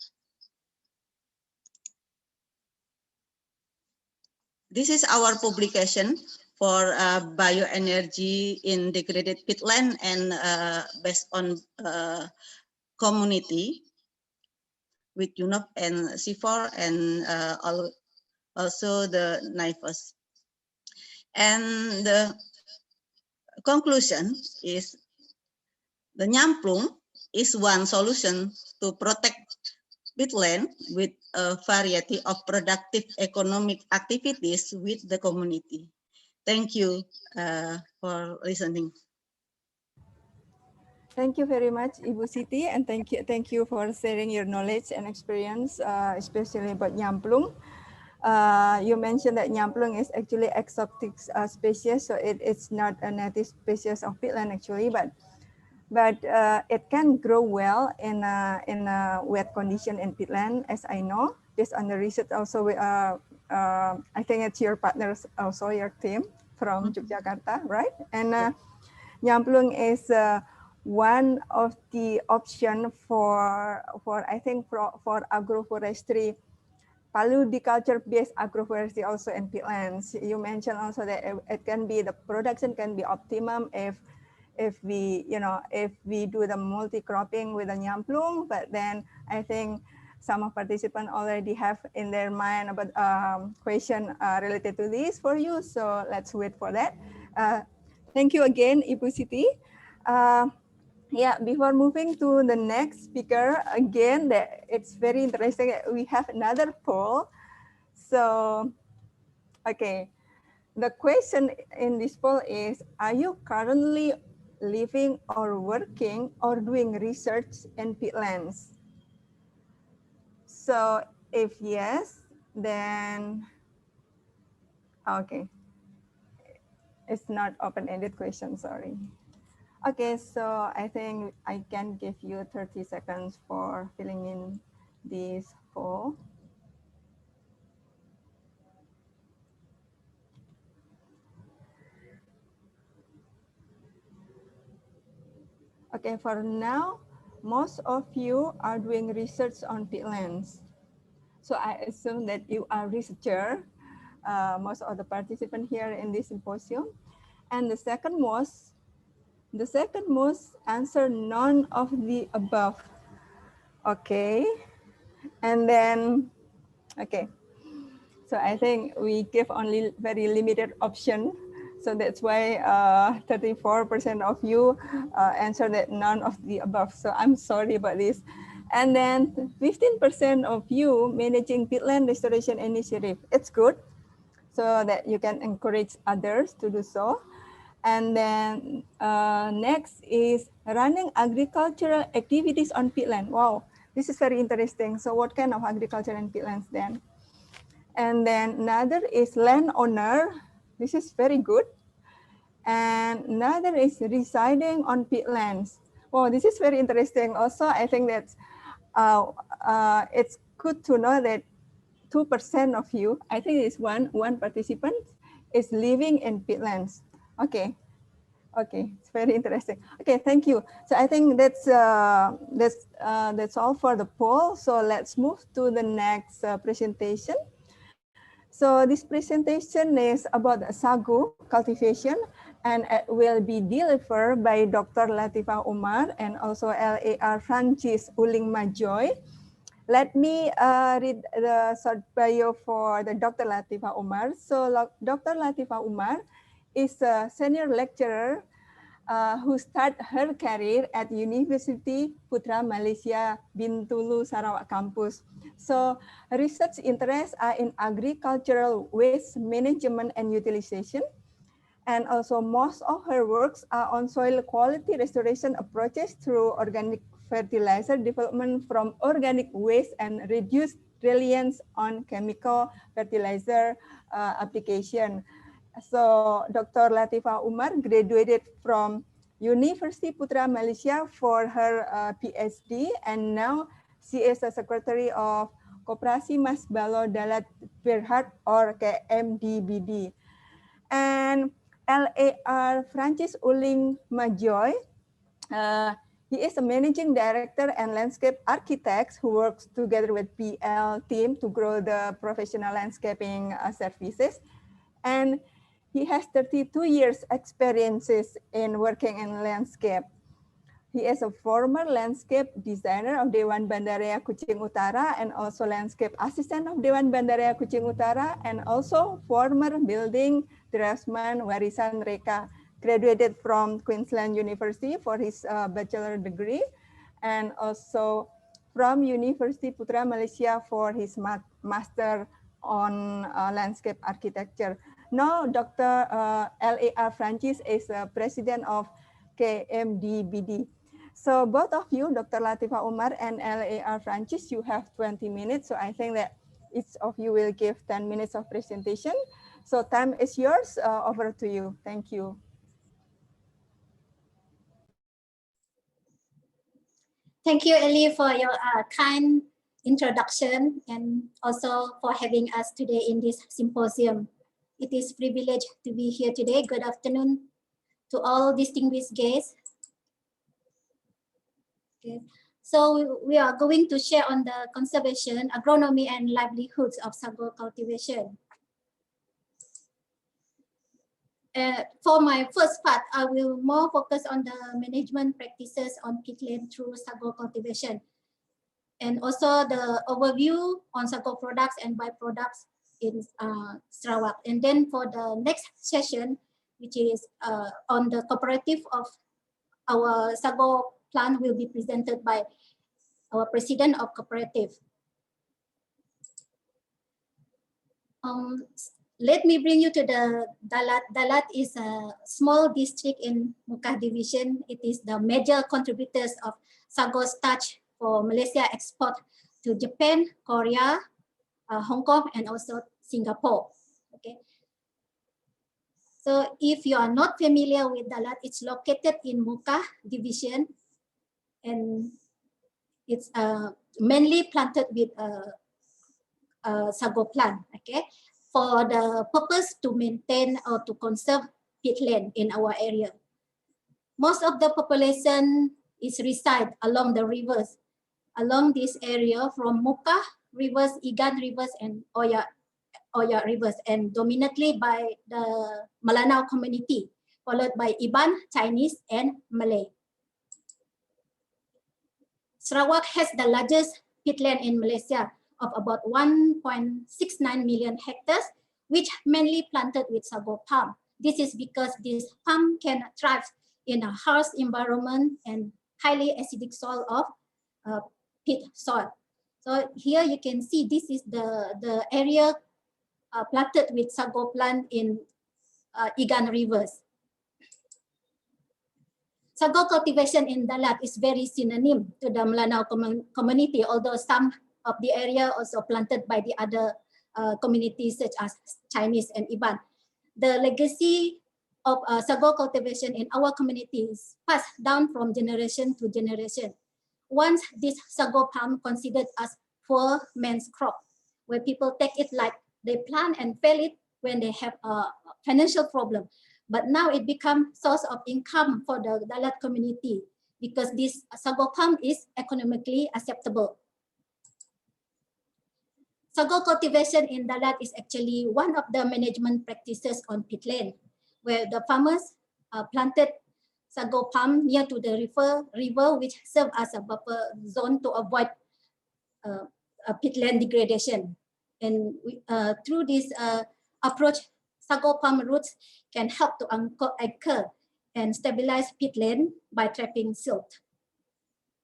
[SPEAKER 4] This is our publication for bioenergy in degraded peatland and based on community with UNOP and C4 and also the NIFOS. And the conclusion is the nyamplung is one solution to protect peatland with a variety of productive economic activities with the community. Thank you for listening.
[SPEAKER 2] Thank you very much, Ibu Siti, and thank you for sharing your knowledge and experience, especially about nyamplung. You mentioned that nyamplung is actually exotic species, so it's not a native species of peatland actually, but it can grow well in a wet condition in peatland, as I know, based on the research also. I think it's your partners, also your team from Yogyakarta, right? And nyamplung is one of the option for I think for agroforestry, paludiculture-based agroforestry also in peatlands. You mentioned also that it can be, the production can be optimum if if we, if we do the multi-cropping with the nyamplung, but then I think some of participants already have in their mind about question related to this for you. So let's wait for that. Thank you again, Ibu Siti. Yeah, before moving to the next speaker, again, it's very interesting. We have another poll. So, okay. The question in this poll is, are you currently living or working or doing research in peatlands? So if yes, then, okay. It's not open-ended question, sorry. Okay, so I think I can give you 30 seconds for filling in this poll. Okay, for now, most of you are doing research on peatlands. So I assume that you are researcher, most of the participants here in this symposium. And the second most answer none of the above. Okay, and then, okay. So I think we give only very limited option. So that's why 34% of you answered that none of the above. So I'm sorry about this. And then 15% of you managing peatland restoration initiative. It's good, so that you can encourage others to do so. And then next is running agricultural activities on peatland. Wow, this is very interesting. So what kind of agriculture and peatlands then? And then another is landowner. This is very good. And another is residing on peatlands. Wow, this is very interesting. Also, I think that it's good to know that 2% of you, I think it's one participant, is living in peatlands. Okay. Okay, it's very interesting. Okay, thank you. So I think that's all for the poll. So let's move to the next presentation. So this presentation is about sagu cultivation, and it will be delivered by Dr. Latifah Omar and also LAR Francis Uling Majoi. Let me read the short bio for the Dr. Latifah Omar. So Dr. Latifah Omar is a senior lecturer who started her career at Universiti Putra, Malaysia, Bintulu, Sarawak campus. So research interests are in agricultural waste management and utilization. And also most of her works are on soil quality restoration approaches through organic fertilizer development from organic waste and reduced reliance on chemical fertilizer application. So Dr. Latifah Omar graduated from Universiti Putra, Malaysia for her PhD, and now she is the secretary of Koperasi Mas Balau Dalat Berhad or KMDBD. And LAR Francis Uling Majoi, he is a managing director and landscape architect who works together with PL team to grow the professional landscaping services. And he has 32 years experiences in working in landscape. He is a former landscape designer of Dewan Bandaraya Kuching Utara and also landscape assistant of Dewan Bandaraya Kuching Utara, and also former building draftsman Warisan Reka. Graduated from Queensland University for his bachelor degree, and also from Universiti Putra, Malaysia for his master on landscape architecture. Now, Dr. LAR Francis is president of KMDBD. So both of you, Dr. Latifah Omar and LAR Francis, you have 20 minutes. So I think that each of you will give 10 minutes of presentation. So time is yours, over to you. Thank you.
[SPEAKER 5] Thank you, Ellie, for your kind introduction and also for having us today in this symposium. It is a privilege to be here today. Good afternoon to all distinguished guests. Okay. So we are going to share on the conservation, agronomy, and livelihoods of sago cultivation. For my first part, I will more focus on the management practices on peatland through sago cultivation, and also the overview on sago products and byproducts in Sarawak. And then for the next session, which is on the cooperative of our sago plant, will be presented by our president of cooperative. Let me bring you to the Dalat. Dalat is a small district in Mukah division. It is the major contributors of sago starch for Malaysia export to Japan, Korea, Hong Kong, and also Singapore. Okay. So if you are not familiar with Dalat, it's located in Mukah division, and it's mainly planted with sago plant. Okay. For the purpose to maintain or to conserve peatland in our area. Most of the population is reside along the rivers, along this area from Mukah rivers, Igan rivers, and Oya rivers, and dominantly by the Melanau community, followed by Iban, Chinese, and Malay. Sarawak has the largest peatland in Malaysia, of about 1.69 million hectares, which mainly planted with sago palm. This is because this palm can thrive in a harsh environment and highly acidic soil of peat soil. So here you can see this is the area planted with sago plant in Igan rivers. Sago cultivation in Dalat is very synonym to the Melanau community, although some of the area also planted by the other communities such as Chinese and Iban. The legacy of sago cultivation in our community is passed down from generation to generation. Once this sago palm considered as poor man's crop, where people take it like they plant and fail it when they have a financial problem. But now it becomes source of income for the Dalat community because this sago palm is economically acceptable. Sago cultivation in Dalat is actually one of the management practices on peatland, where the farmers planted sago palm near to the river which serve as a buffer zone to avoid peatland degradation. And through this approach, sago palm roots can help to anchor and stabilize peatland by trapping silt.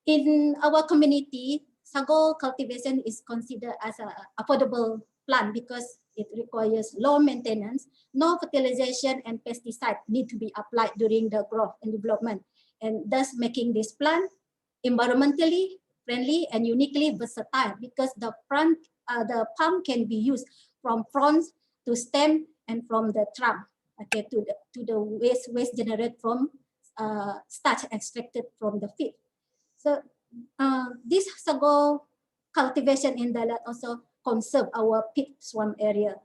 [SPEAKER 5] In our community, sago cultivation is considered as an affordable plant because it requires low maintenance, no fertilization and pesticide need to be applied during the growth and development, and thus making this plant environmentally friendly and uniquely versatile because the palm can be used from fronds to stem and from the trunk, okay, to the waste generated from starch extracted from the feed. So this sago cultivation in Dalat also conserve our peat swamp area.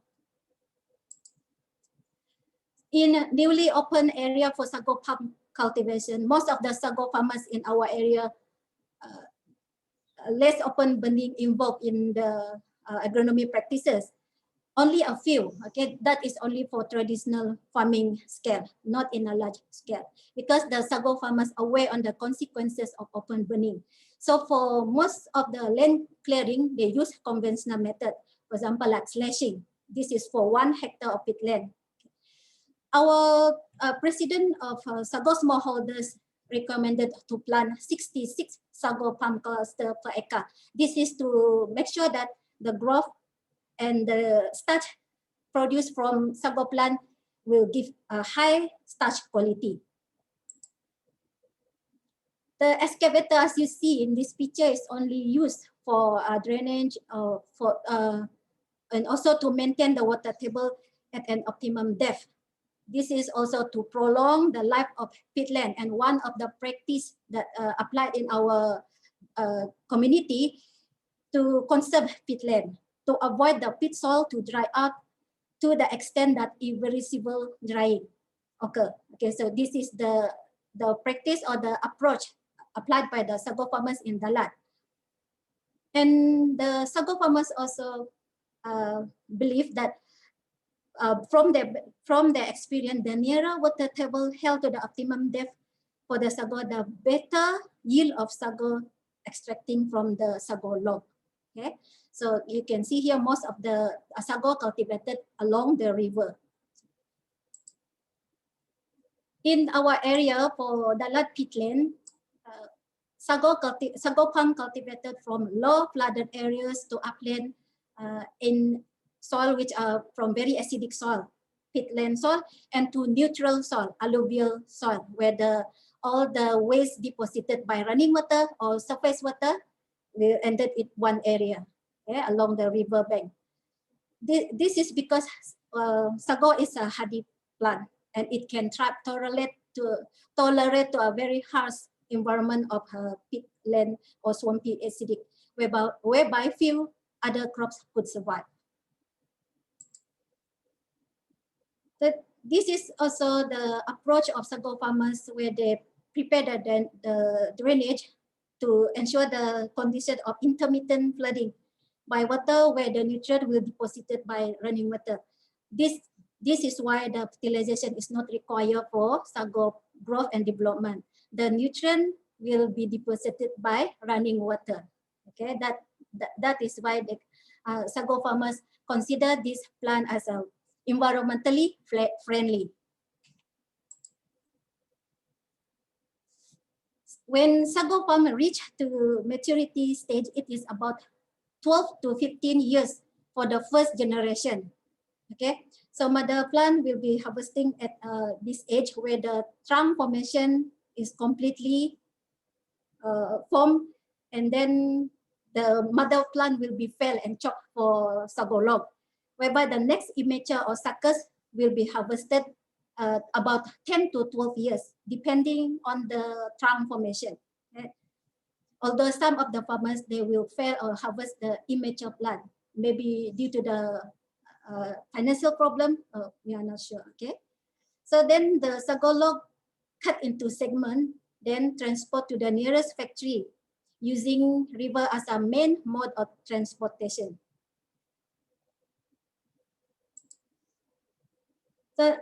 [SPEAKER 5] In newly opened area for sago palm cultivation, most of the sago farmers in our area less open burning involved in the agronomy practices. Only a few, okay, that is only for traditional farming scale, not in a large scale, because the sago farmers are aware on the consequences of open burning. So for most of the land clearing, they use conventional method, for example, like slashing. This is for 1 hectare of peatland. Our president of sago smallholders recommended to plant 66 sago palm cluster per acre. This is to make sure that the growth and the starch produced from sago plant will give a high starch quality. The excavator, as you see in this picture, is only used for drainage and also to maintain the water table at an optimum depth. This is also to prolong the life of peatland, and one of the practice that applied in our community to conserve peatland, to avoid the peat soil to dry out to the extent that irreversible drying occur. Okay, so this is the practice or the approach applied by the sago farmers in Dalat. And the sago farmers also believe that from the experience, the nearer water table held to the optimum depth for the sago, the better yield of sago extracting from the sago log. Okay, so you can see here most of the sago cultivated along the river. In our area for Dalat peatland, sago palm cultivated from low flooded areas to upland in soil which are from very acidic soil, peatland soil, and to neutral soil, alluvial soil, where all the waste deposited by running water or surface water will ended in one area, okay, along the river bank. This is because sago is a hardy plant and it can tolerate to a very harsh environment of peatland or swampy acidic, whereby few other crops could survive. This is also the approach of sago farmers, where they prepare the drainage to ensure the condition of intermittent flooding by water, where the nutrient will be deposited by running water. This is why the fertilization is not required for sago growth and development. The nutrient will be deposited by running water. Okay, that is why the sago farmers consider this plant as a environmentally friendly. When sago palm reach to maturity stage, it is about 12 to 15 years for the first generation. Okay, so mother plant will be harvesting at this age, where the trunk formation is completely formed, and then the mother plant will be felled and chopped for sago log, whereby the next immature or suckers will be harvested about 10 to 12 years, depending on the trunk formation. Okay? Although some of the farmers, they will fell or harvest the immature plant, maybe due to the financial problem, we are not sure. Okay, so then the sago log cut into segment, then transport to the nearest factory using river as a main mode of transportation. So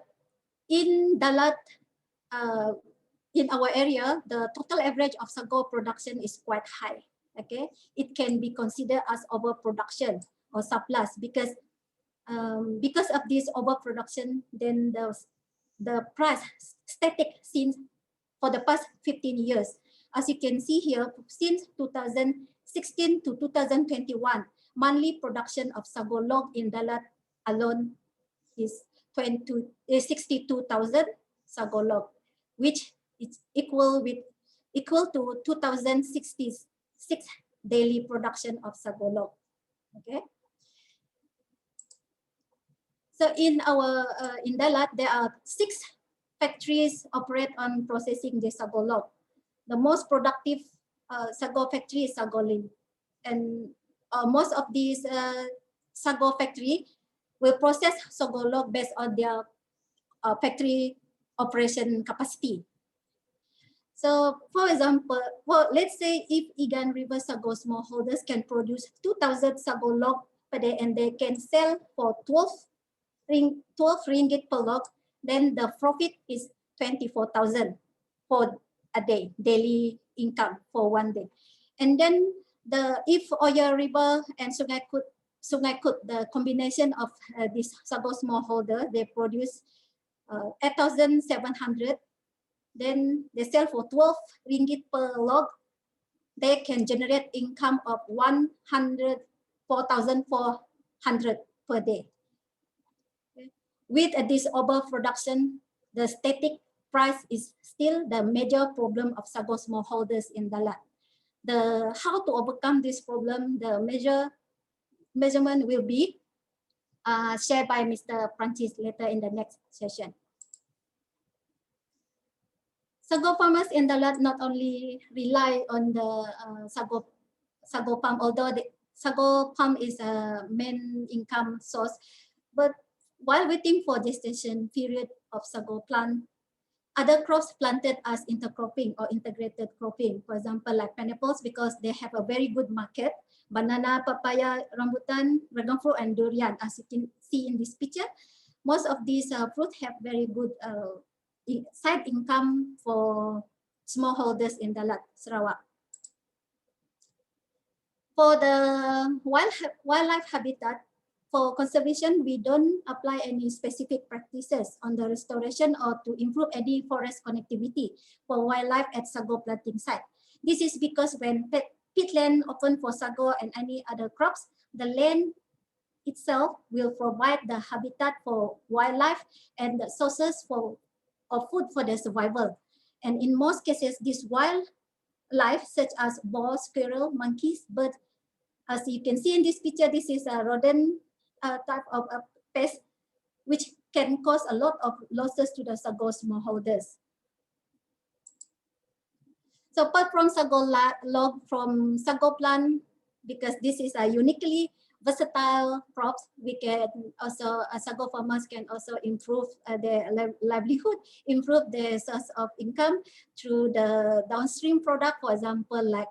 [SPEAKER 5] in Dalat, in our area, the total average of sago production is quite high. Okay, it can be considered as overproduction or surplus because of this overproduction, then the price static since for the past 15 years. As you can see here, since 2016 to 2021, monthly production of sago log in Dalat alone is 62,000 sago log, which is equal to 2066 daily production of sago log. Okay. So in our in Dalat, there are 6 factories operate on processing the sago log. The most productive sago factory is Sagoling, and most of these sago factory will process sago log based on their factory operation capacity. So, for example, well, let's say if Igan River sago smallholders can produce 2,000 sago log per day and they can sell for 12 ringgit per log, then the profit is 24,000 for a day, daily income for one day. And then if Oya River and Sungai Kut, the combination of this sago smallholder, they produce 8,700, then they sell for 12 ringgit per log, they can generate income of 4,400 per day. With this overproduction, the static price is still the major problem of sago smallholders in Dalat. How to overcome this problem, the measurement will be shared by Mr. Francis later in the next session. Sago farmers in Dalat not only rely on the sago palm, although the sago palm is a main income source, but while waiting for gestation period of sago plant, other crops planted as intercropping or integrated cropping, for example, like pineapples, because they have a very good market, banana, papaya, rambutan, dragon fruit, and durian, as you can see in this picture. most of these fruit have very good side income for smallholders in Dalat, Sarawak. For the wildlife habitat, for conservation, we don't apply any specific practices on the restoration or to improve any forest connectivity for wildlife at sago planting site. This is because when peatland open for sago and any other crops, the land itself will provide the habitat for wildlife and the sources of food for their survival. And in most cases, this wildlife such as boars, squirrel, monkeys, birds, as you can see in this picture, this is a rodent type of a pest which can cause a lot of losses to the sago smallholders. So apart from sago log from sago plant, because this is a uniquely versatile crops, we can also, sago farmers can also improve their livelihood, improve their source of income through the downstream product, for example, like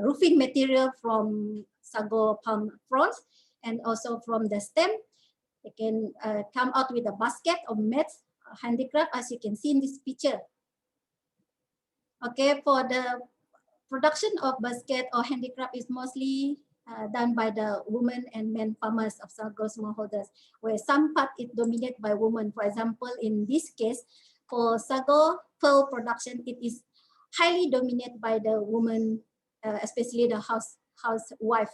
[SPEAKER 5] roofing material from sago palm fronds, and also from the stem. They can come out with a basket of mats, handicraft, as you can see in this picture. Okay, for the production of basket or handicraft is mostly done by the women and men farmers of sago smallholders, where some part is dominated by women. For example, in this case, for sago pearl production, it is highly dominated by the woman, especially the housewife.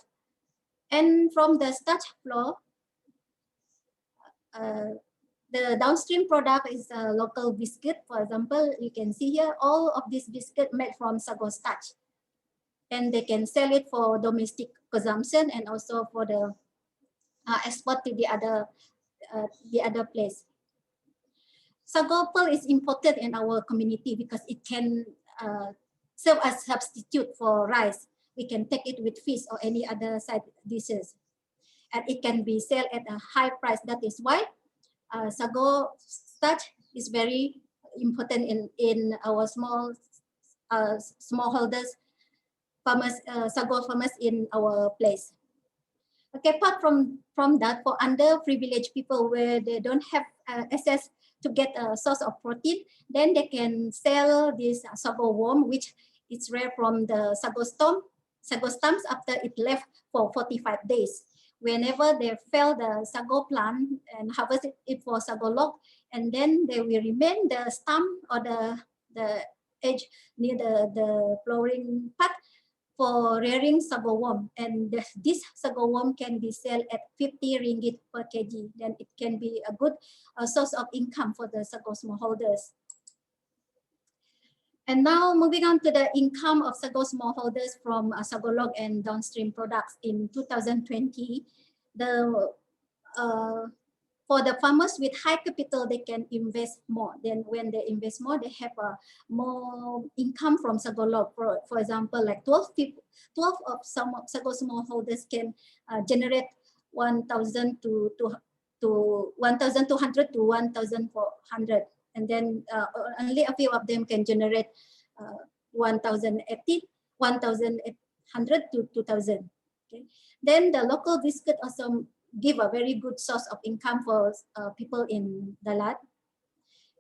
[SPEAKER 5] And from the starch flour, the downstream product is a local biscuit. For example, you can see here, all of this biscuit made from sago starch. And they can sell it for domestic consumption and also for the export to the other place. Sago pearl is important in our community because it can serve as substitute for rice. We can take it with fish or any other side dishes. And it can be sold at a high price. That is why sago starch is very important in our smallholders farmers, sago farmers in our place. Okay, apart from that, for underprivileged people where they don't have access to get a source of protein, then they can sell this sago worm, which is rare from the sago stumps after it left for 45 days. Whenever they fell the sago plant and harvest it for sago log, and then they will remain the stump or the edge near the flowering part for rearing sago worm. And this sago worm can be sold at 50 ringgit per kg. Then it can be a good source of income for the sago smallholders. And now moving on to the income of sago smallholders from sago log and downstream products in 2020. For the farmers with high capital, they can invest more. Then when they invest more, they have more income from sago log. For example, like 12 of some sago smallholders can generate 1,000 to 1,200 to 1,400. And then only a few of them can generate 1,800 to 2,000. Okay. Then the local biscuit also give a very good source of income for people in Dalat,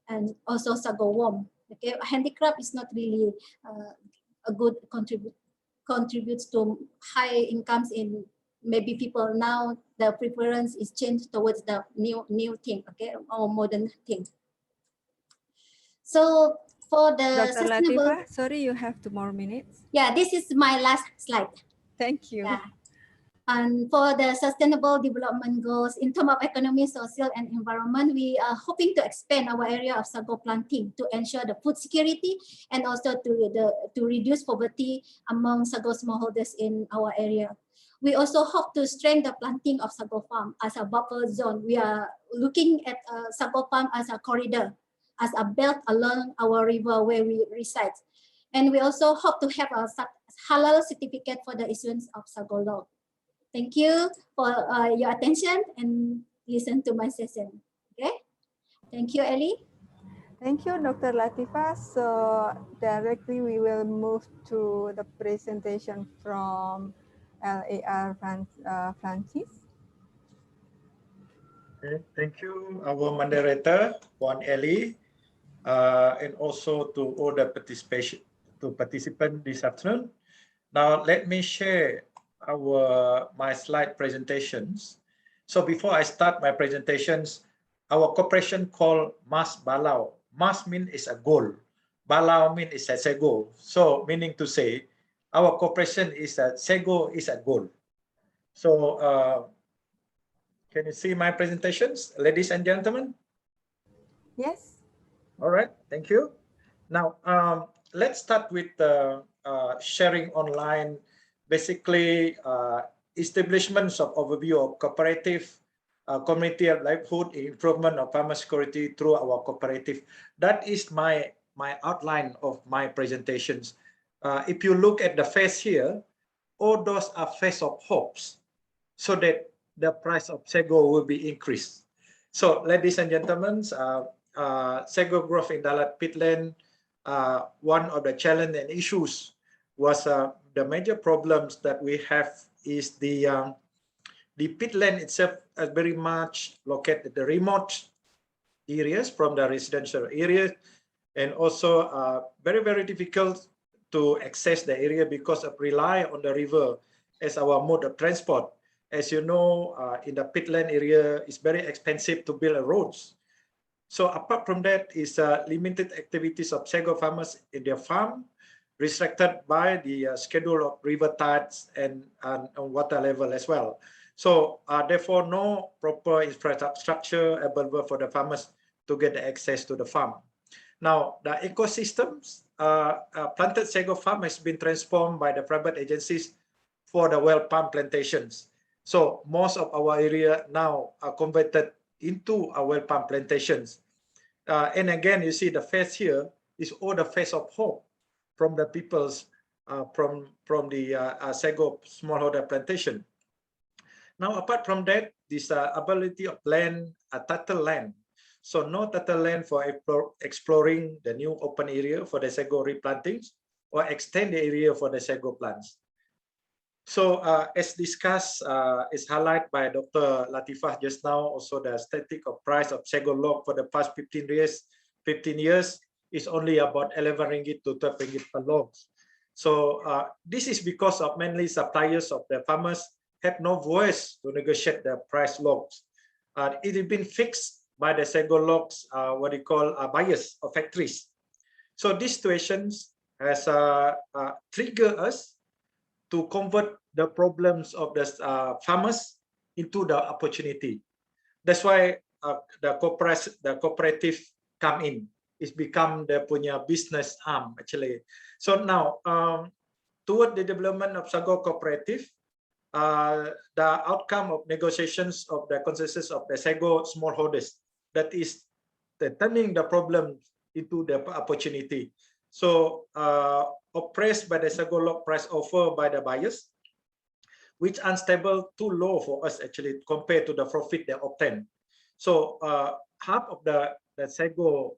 [SPEAKER 5] and also sago worm. Okay, handicraft is not really a good contributes to high incomes in maybe people now. The preference is changed towards the new thing, okay, or modern thing. So for the
[SPEAKER 2] Dr.
[SPEAKER 5] sustainable,
[SPEAKER 2] Latifah, sorry, you have 2 more minutes.
[SPEAKER 5] Yeah, this is my last slide.
[SPEAKER 2] Thank you.
[SPEAKER 5] Yeah. And for the sustainable development goals in terms of economy, social, and environment, we are hoping to expand our area of sago planting to ensure the food security and also to reduce poverty among sago smallholders in our area. We also hope to strengthen the planting of sago palm as a buffer zone. We are looking at sago palm as a corridor, as a belt along our river where we reside. And we also hope to have a halal certificate for the issuance of sago log. Thank you for your attention and listen to my session. Okay. Thank you, Ellie.
[SPEAKER 2] Thank you, Dr. Latifah. So directly we will move to the presentation from LAR Francis.
[SPEAKER 6] Okay, thank you, our moderator, Puan Ellie, and also to all the participants this afternoon. Now, let me share my slide presentations. So before I start my presentations, our corporation called Mas Balau. Mas means is a goal. Balau means is a sego. So meaning to say, our corporation is a sego is a goal. So can you see my presentations, ladies and gentlemen?
[SPEAKER 2] Yes.
[SPEAKER 6] All right, thank you. Now, let's start with sharing online, basically establishments of overview of cooperative, community of livelihood, improvement of farmer security through our cooperative. That is my outline of my presentations. If you look at the face here, all those are face of hopes, so that the price of sego will be increased. So, ladies and gentlemen, sego growth in Dalat peatland, one of the challenge and issues was the major problems that we have is the peatland itself is very much located at the remote areas from the residential areas, and also very difficult to access the area because of rely on the river as our mode of transport. As you know, in the peatland area, it's very expensive to build roads. So apart from that is limited activities of sego farmers in their farm, restricted by the schedule of river tides and water level as well. So therefore, no proper infrastructure available for the farmers to get access to the farm. Now, the ecosystems, planted sego farm has been transformed by the private agencies for the well palm plantations. So most of our area now are converted into our well palm plantations. And again, you see the face here is all the face of hope from the peoples from the sego smallholder plantation. Now, apart from that, this ability of land, title land. So no title land for exploring the new open area for the sego replantings or extend the area for the sego plants. So as discussed, is highlighted by Dr. Latifah just now, also the static of price of sego log for the past 15 years is only about 11 ringgit to 12 ringgit per log. So this is because of mainly suppliers of the farmers have no voice to negotiate the price logs. It has been fixed by the sego logs, what we call buyers or factories. So these situations has triggered us to convert the problems of the farmers into the opportunity. That's why the cooperative come in. It's become the punya business arm actually. So now, toward the development of Sago cooperative, the outcome of negotiations of the consensus of the Sago smallholders, that is turning the problem into the opportunity. So oppressed by the Sago log price offer by the buyers, which unstable, too low for us actually compared to the profit they obtain. So half of the Sago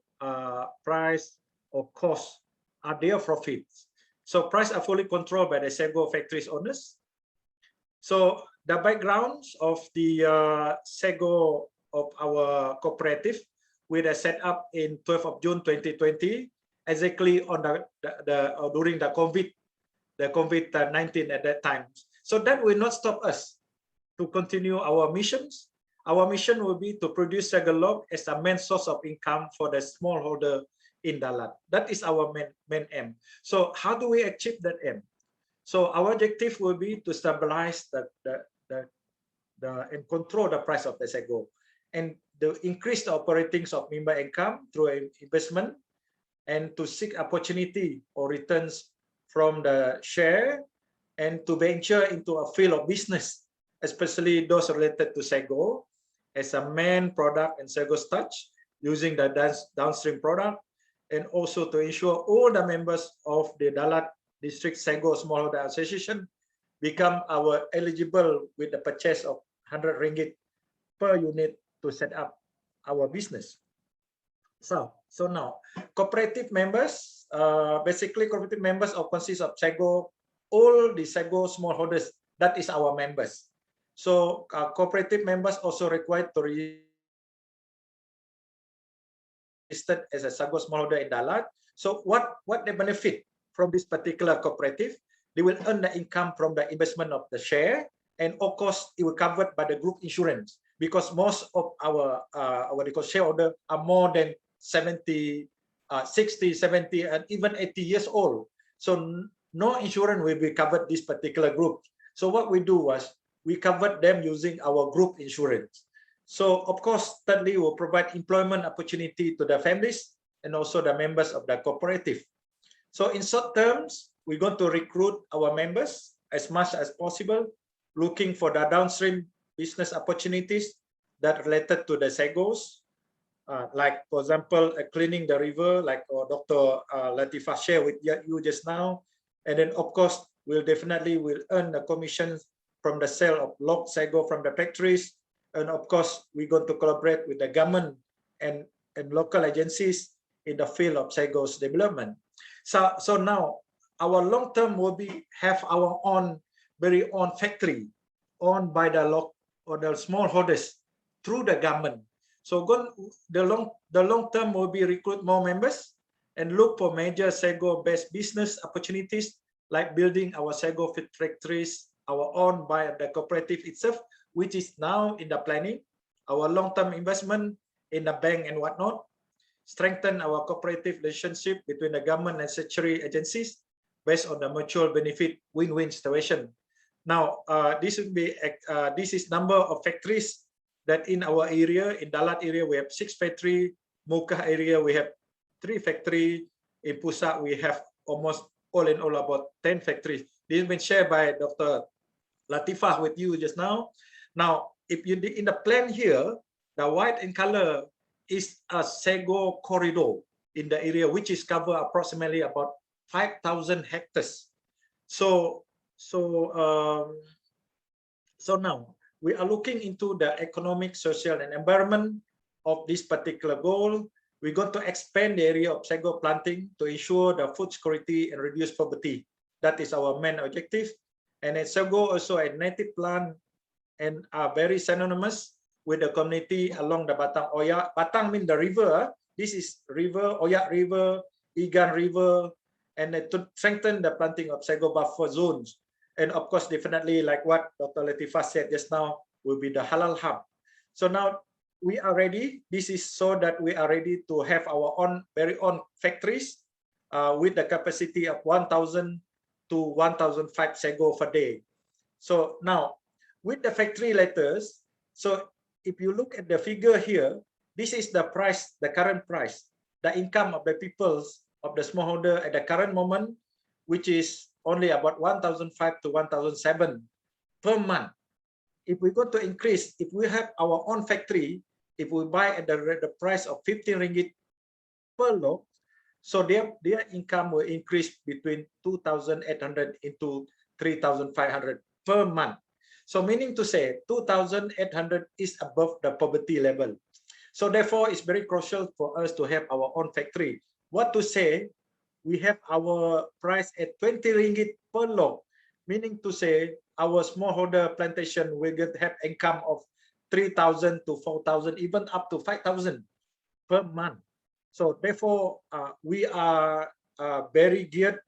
[SPEAKER 6] price or cost are their profits. So prices are fully controlled by the Sago factories owners. So the backgrounds of the Sago of our cooperative, with a set up in 12th of June 2020, exactly on during the COVID-19 at that time. So that will not stop us to continue our missions. Our mission will be to produce Sago log as a main source of income for the smallholder in Dalat. That is our main aim. So how do we achieve that aim? So our objective will be to stabilize and control the price of the Sago, and to increase the operating of member income through investment, and to seek opportunity or returns from the share, and to venture into a field of business, especially those related to Sago as a main product and Sago starch, using the downstream product, and also to ensure all the members of the Dalat District Sago Smallholder Association become eligible with the purchase of 100 ringgit per unit to set up our business. So now cooperative members, basically cooperative members consist of Sago, all the Sago smallholders, that is our members. So cooperative members also required to registered as a sago smallholder in Dalat. So what they benefit from this particular cooperative? They will earn the income from the investment of the share, and of course it will covered by the group insurance, because most of our shareholder are more than 70, 60, 70, and even 80 years old. So no insurance will be covered this particular group. So what we do was we covered them using our group insurance. So of course, thirdly, we'll provide employment opportunity to the families and also the members of the cooperative. So in short terms, we're going to recruit our members as much as possible, looking for the downstream business opportunities that related to the sagos, like for example, cleaning the river, like Dr. Latifah shared with you just now. And then of course, we'll definitely earn the commissions from the sale of log sago from the factories. And of course, we're going to collaborate with the government and local agencies in the field of sagos development. So now our long term will be have our very own factory owned by the smallholders through the government. So the long term will be recruit more members and look for major sago based business opportunities, like building our sago factories, our own by the cooperative itself, which is now in the planning, our long-term investment in the bank and whatnot, strengthen our cooperative relationship between the government and statutory agencies based on the mutual benefit win-win situation. Now, this is number of factories that in our area, in Dalat area, we have 6 factories, Mukah area, we have 3 factories, in Putra, we have almost all in all about 10 factories. This has been shared by Dr. Latifah with you just now. Now, if you in the plan here, the white in color is a sago corridor in the area, which is cover approximately about 5,000 hectares. So now we are looking into the economic, social, and environment of this particular goal. We're going to expand the area of sago planting to ensure the food security and reduce poverty. That is our main objective. And then sago also a native plant and are very synonymous with the community along the Batang Oyak. Batang means the river. This is river, Oyak River, Igan River, and to strengthen the planting of sago buffer zones. And of course, definitely like what Dr. Latifah said just now, will be the halal hub. So now we are ready. This is so that we are ready to have our very own factories with the capacity of 1,000 to 1,005 sago per day. So now with the factory letters, so if you look at the figure here, this is the price, the current price, the income of the peoples of the smallholder at the current moment, which is only about 1,005 to 1,007 per month. If we go to increase, if we have our own factory, if we buy at the price of 15 ringgit per log, so their income will increase between 2,800 into 3,500 per month. So meaning to say 2,800 is above the poverty level. So therefore, it's very crucial for us to have our own factory. What to say, we have our price at 20 ringgit per log, meaning to say our smallholder plantation will have income of 3,000 to 4,000, even up to 5,000 per month. So therefore, we are very geared.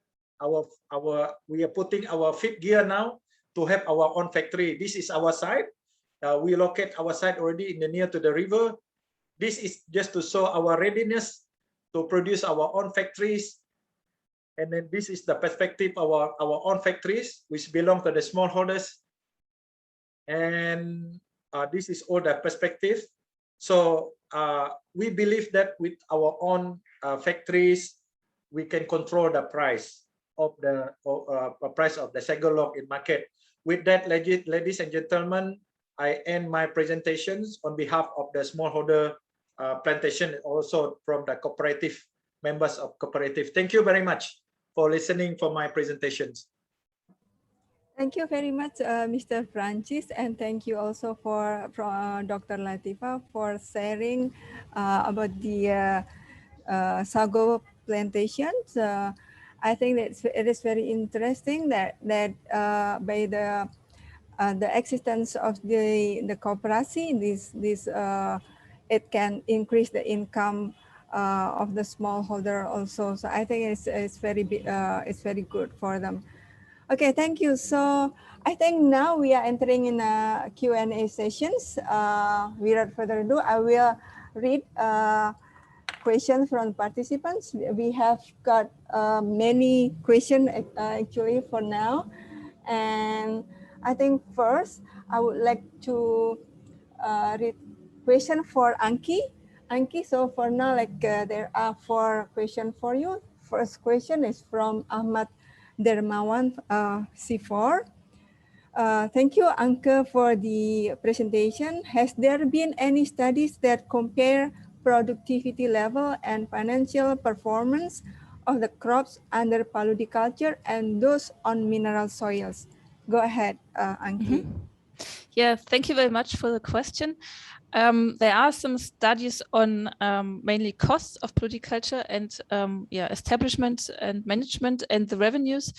[SPEAKER 6] We are putting our 5th gear now to have our own factory. This is our site. We locate our site already in the near to the river. This is just to show our readiness to produce our own factories. And then this is the perspective of our own factories, which belong to the smallholders. And this is all the perspective. So we believe that with our own factories, we can control the price of the price of the sago log in market. With that, ladies and gentlemen, I end my presentations on behalf of the smallholder plantation, also from the cooperative members of cooperative. Thank you very much for listening for my presentations.
[SPEAKER 2] Thank you very much, Mr. Francis, and thank you also for Dr. Latifah for sharing about the sago plantations. I think that it is very interesting that by the existence of the Koperasi, it can increase the income of the smallholder also. So I think it's very good for them. Okay, thank you. So I think now we are entering in a Q&A sessions. Without further ado, I will read questions from participants. We have got many questions actually for now. And I think first, I would like to read question for Anke. Anke, so for now, like there are 4 questions for you. First question is from Ahmad Dermawan, C4. Thank you, Anke, for the presentation. Has there been any studies that compare productivity level and financial performance of the crops under paludiculture and those on mineral soils? Go ahead, Anke.
[SPEAKER 3] Yeah, thank you very much for the question. There are some studies on mainly costs of paludiculture and establishment and management and the revenues.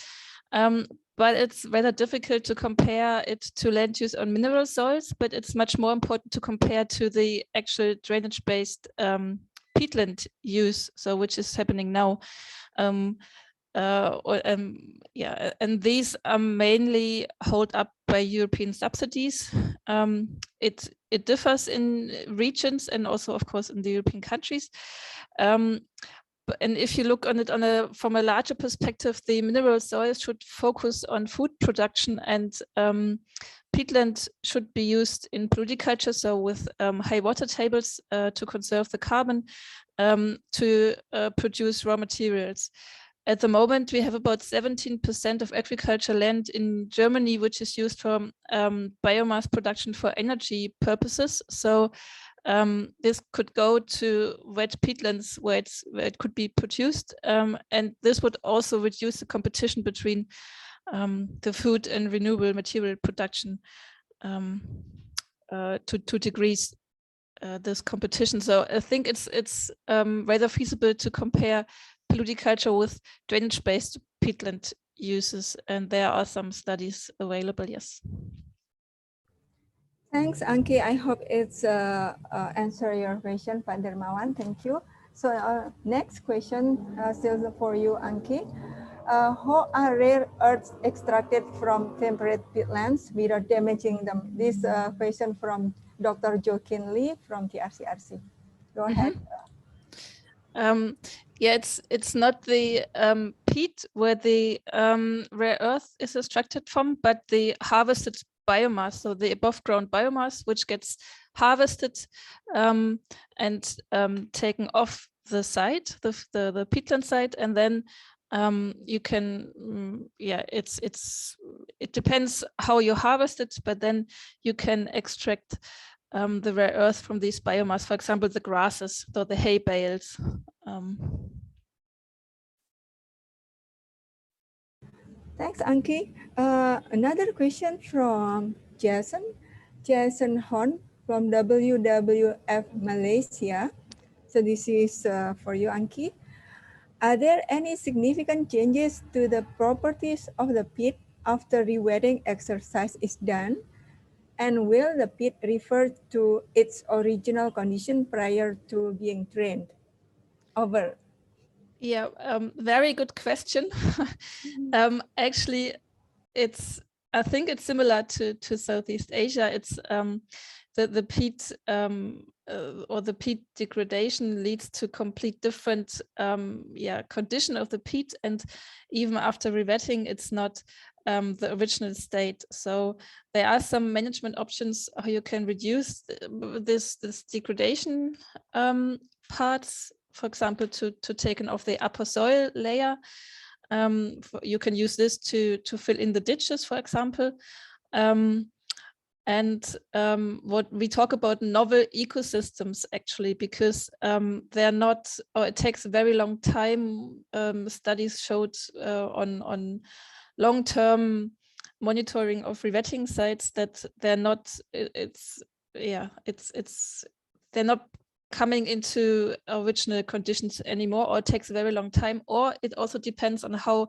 [SPEAKER 3] But it's rather difficult to compare it to land use on mineral soils, but it's much more important to compare to the actual drainage-based peatland use, so which is happening now. And these are mainly held up by European subsidies. It differs in regions and also, of course, in the European countries. And if you look on it from a larger perspective, the mineral soils should focus on food production, and peatland should be used in paludiculture, so with high water tables to conserve the carbon to produce raw materials. At the moment, we have about 17% of agriculture land in Germany, which is used for biomass production for energy purposes. So this could go to wet peatlands where it could be produced. And this would also reduce the competition between the food and renewable material production to decrease this competition. So I think it's rather feasible to compare paludiculture with drainage-based peatland uses, and there are some studies available, yes.
[SPEAKER 2] Thanks, Anke. I hope it's answer your question, Pak Dermawan. Thank you. So next question still for you, Anke. How are rare earths extracted from temperate peatlands without damaging them? This question from Dr. Joaquin Lee from TRCRC. Go ahead.
[SPEAKER 3] Yeah, it's not the peat where the rare earth is extracted from, but the harvested biomass, so the above ground biomass, which gets harvested and taken off the site, the peatland site, and then you can, it depends how you harvest it, but then you can extract the rare earth from these biomass, for example, the grasses, so the hay bales.
[SPEAKER 2] Thanks, Anke. Another question from Jason Horn from WWF Malaysia. So this is for you, Anke. Are there any significant changes to the properties of the peat after rewetting exercise is done? And will the peat revert to its original condition prior to being drained? Over.
[SPEAKER 3] Yeah, very good question. Actually, I think it's similar to Southeast Asia. It's the peat or the peat degradation leads to complete different condition of the peat, and even after rewetting, it's not the original state. So there are some management options how you can reduce this degradation parts. For example, to taken off the upper soil layer. You can use this to fill in the ditches, for example. What we talk about novel ecosystems actually, because they're not, or it takes a very long time. Studies showed on long-term monitoring of rewetting sites that they're not. They're not coming into original conditions anymore, or it takes a very long time, or it also depends on how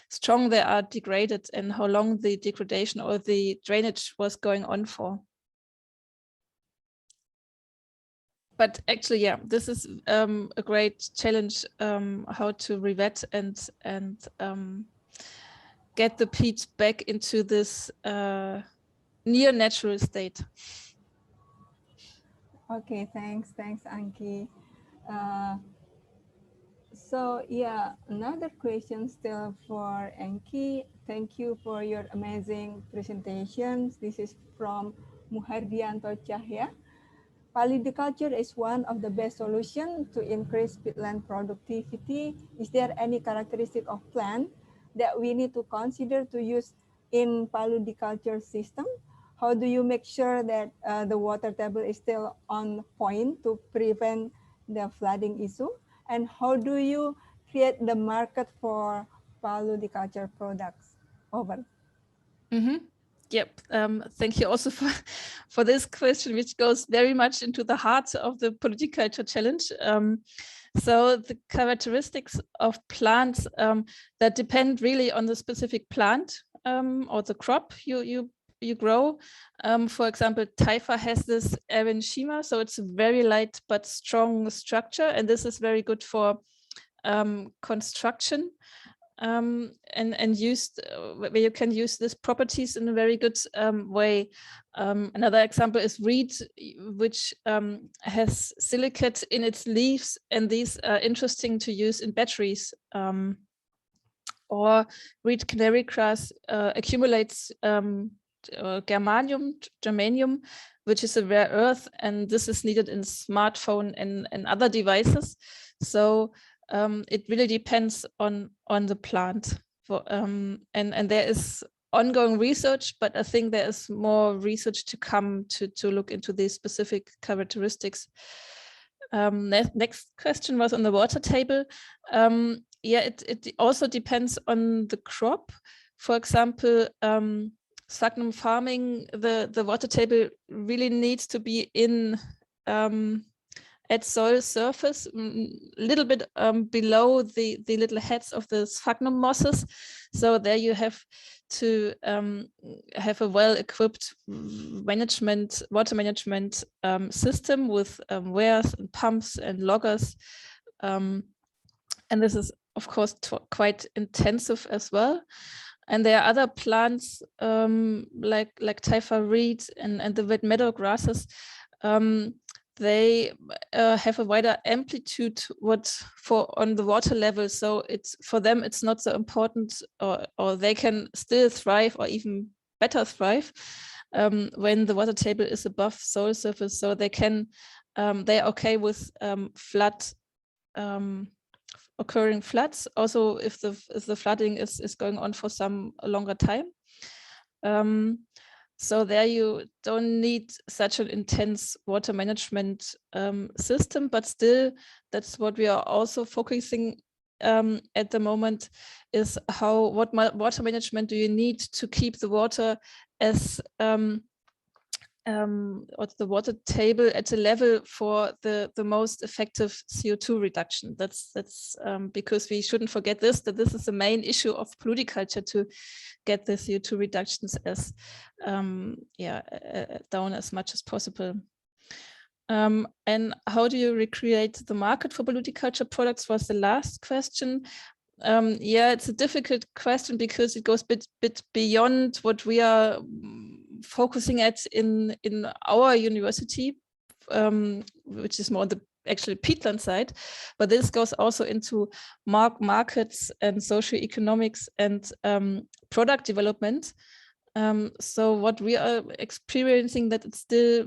[SPEAKER 3] strong they are degraded and how long the degradation or the drainage was going on for. but actually, yeah, this is a great challenge, how to revet and get the peat back into this near natural state.
[SPEAKER 2] Okay, thanks, Anke. So yeah, another question still for Anke. Thank you for your amazing presentations. This is from Muhardianto Cahya. Paludiculture is one of the best solutions to increase peatland productivity. Is there any characteristic of plant that we need to consider to use in paludiculture system? How do you make sure that the water table is still on point to prevent the flooding issue? And how do you create the market for paludiculture products? Over.
[SPEAKER 3] Mm-hmm. Yep. Thank you also for this question, which goes very much into the heart of the paludiculture challenge. So the characteristics of plants that depend really on the specific plant or the crop you grow. For example, Taifa has this erenchyma, so it's a very light but strong structure, and this is very good for construction. And used where you can use these properties in a very good way. Another example is reed, which has silicate in its leaves, and these are interesting to use in batteries. Or reed canary grass accumulates germanium, which is a rare earth, and this is needed in smartphone and other devices. So it really depends on the plant. And there is ongoing research, but I think there is more research to come to look into these specific characteristics. Next question was on the water table. Yeah, it also depends on the crop. For example, sphagnum farming, the water table really needs to be in at soil surface, a little bit below the little heads of the sphagnum mosses. So there you have to have a well-equipped water management system with weirs and pumps and loggers. And this is, of course, quite intensive as well. And there are other plants like Taifa reed and the wet meadow grasses. They have a wider amplitude on the water level, so for them it's not so important, or they can still thrive or even better thrive when the water table is above soil surface. So they're okay with occurring floods, also if the flooding is going on for some longer time. So there you don't need such an intense water management system, but still that's what we are also focusing at the moment, is what water management do you need to keep the water as or the water table at a level for the most effective CO2 reduction. That's because we shouldn't forget that this is the main issue of paludiculture, to get the CO2 reductions as down as much as possible. And how do you recreate the market for paludiculture products was the last question. Yeah, it's a difficult question because it goes a bit beyond what we are focusing at in our university, which is more the actually peatland side, but this goes also into markets and socioeconomics and product development. So what we are experiencing, that it's still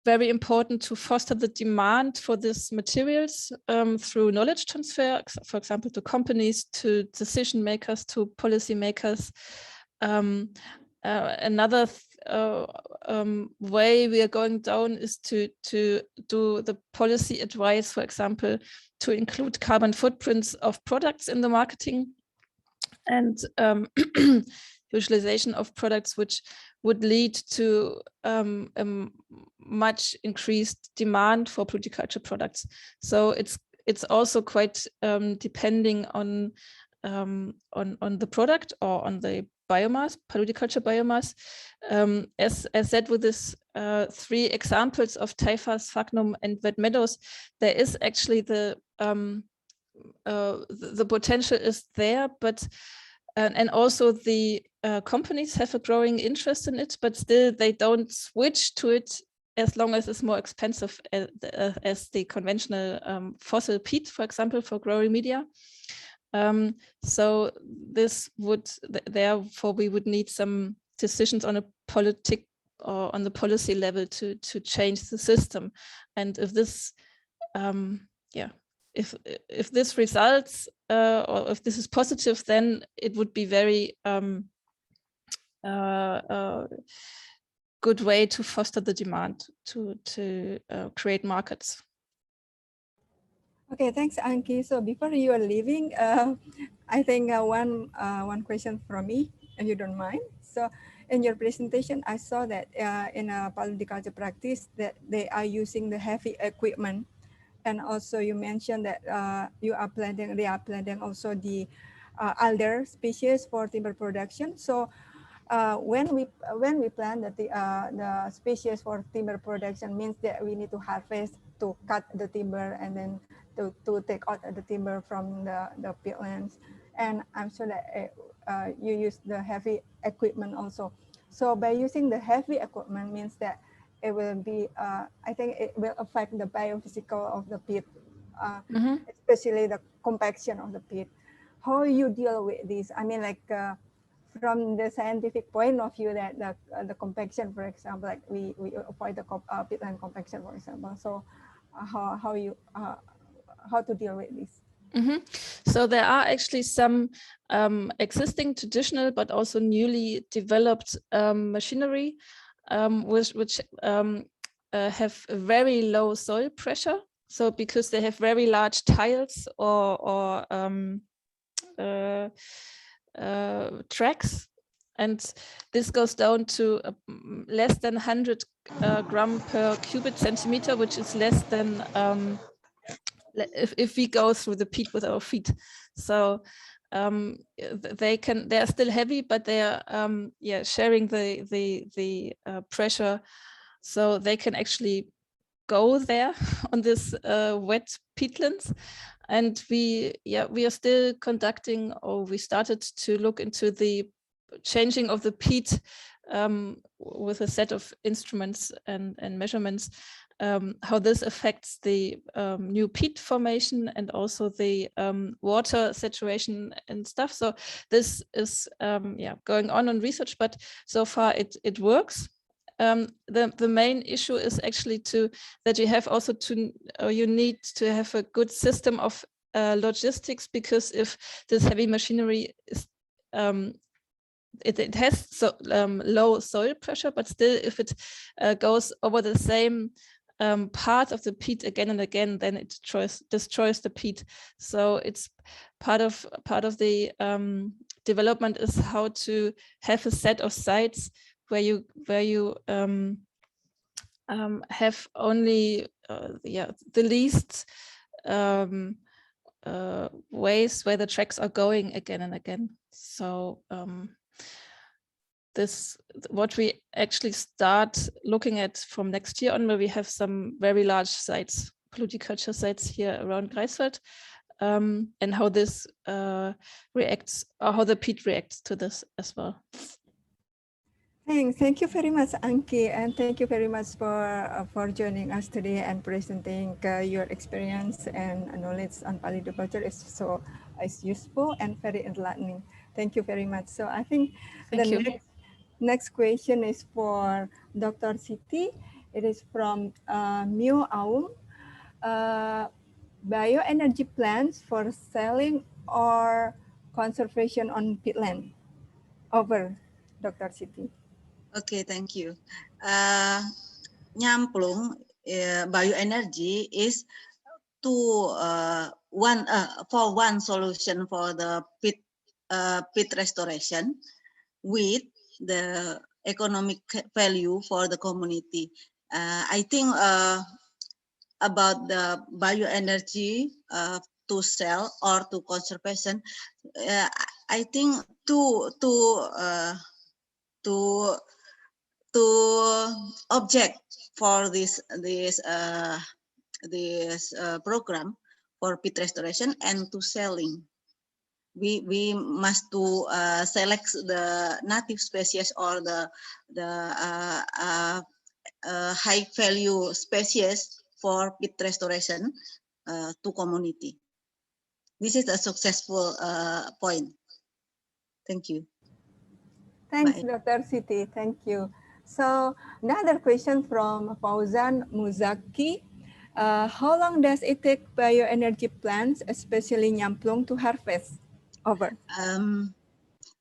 [SPEAKER 3] very important to foster the demand for these materials through knowledge transfer, for example, to companies, to decision makers, to policy makers. Another way we are going down is to do the policy advice, for example, to include carbon footprints of products in the marketing, and visualization of products, which would lead to a much increased demand for paludiculture products. So it's also quite depending on the product or on the biomass, polyculture biomass. As I said, with this 3 examples of taifas, sphagnum, and wet meadows, there is actually the potential is there, but and also the companies have a growing interest in it, but still they don't switch to it as long as it's more expensive as the conventional fossil peat, for example, for growing media. So this would, therefore, we would need some decisions on a politic or on the policy level to change the system. And if this, if this results or if this is positive, then it would be very good way to foster the demand to create markets.
[SPEAKER 2] Okay, thanks, Anke. So before you are leaving, I think one question from me, if you don't mind. So in your presentation, I saw that in a polyculture practice that they are using the heavy equipment, and also you mentioned that they are planting also the alder species for timber production. So when we plant the species for timber production, means that we need to harvest, to cut the timber, and then to take out the timber from the peatlands. And I'm sure that you use the heavy equipment also. So by using the heavy equipment means that it will be, I think it will affect the biophysical of the peat, especially the compaction of the peat. How you deal with this? I mean, like from the scientific point of view, that the compaction, for example, like we avoid the peatland compaction, for example. So how to deal with this?
[SPEAKER 3] So there are actually some existing traditional but also newly developed machinery which have very low soil pressure. So because they have very large tiles or tracks, and this goes down to less than 100 gram per cubic centimeter, which is less than if we go through the peat with our feet. So they are still heavy, but they are sharing the pressure, so they can actually go there on this wet peatlands. And we are still conducting, or we started to look into the changing of the peat with a set of instruments and measurements, how this affects the new peat formation and also the water saturation and stuff. So this is going on research, but so far it works. The main issue is actually that you have also you need to have a good system of logistics, because if this heavy machinery is it has low soil pressure, but still if it goes over the same part of the peat again and again, then it destroys the peat. So it's part of the development is how to have a set of sites where you have only the least ways where the tracks are going again and again. So this what we actually start looking at from next year on, where we have some very large sites, polyculture sites here around Greifswald, and how this reacts, or how the peat reacts to this as well.
[SPEAKER 2] Thank you very much, Anke, and thank you very much for joining us today and presenting your experience and knowledge on polyculture. It's useful and very enlightening. Thank you very much. So I think next question is for Dr. Siti. It is from Mio Aum. Bioenergy plans for selling or conservation on peatland. Over, Dr. Siti.
[SPEAKER 4] Okay, thank you. Nyamplung bioenergy is for one solution for the peat restoration with the economic value for the community. I think about the bioenergy to sell or to conservation, I think two object for this program for peat restoration and to selling. We must to select the native species or the high value species for peat restoration to community. This is a successful point. Thank you.
[SPEAKER 2] Thanks,
[SPEAKER 4] Bye.
[SPEAKER 2] Dr. Siti. Thank you. So another question from Fauzan Muzaki. How long does it take bioenergy plants, especially nyamplung, to harvest? Over.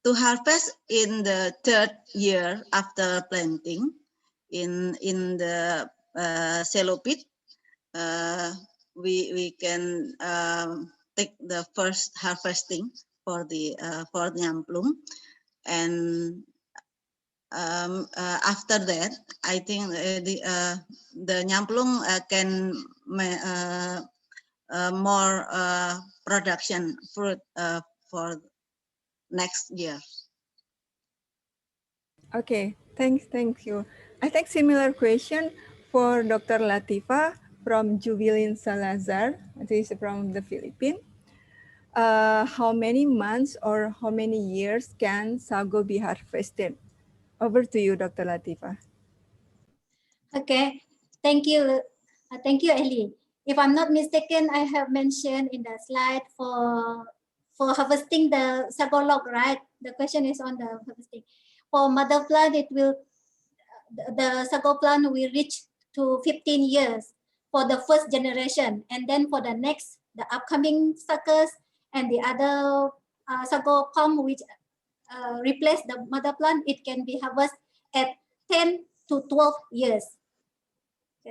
[SPEAKER 4] To harvest in the 3rd year after planting in the shallow pit, we can take the first harvesting for the nyamplung, and after that, I think the nyamplung can more production fruit for next year.
[SPEAKER 2] Okay, thank you. I think similar question for Dr. Latifah from Jubilin Salazar. This is from the Philippines. How many months or how many years can sago be harvested? Over to you, Dr. Latifah.
[SPEAKER 5] Okay, thank you, Ellie. If I'm not mistaken, I have mentioned in the slide for harvesting the sago log, right? The question is on the harvesting. For mother plant, it will the sago plant will reach to 15 years for the first generation, and then for the next, the upcoming suckers and the other sago palm which replace the mother plant, it can be harvested at 10 to 12 years.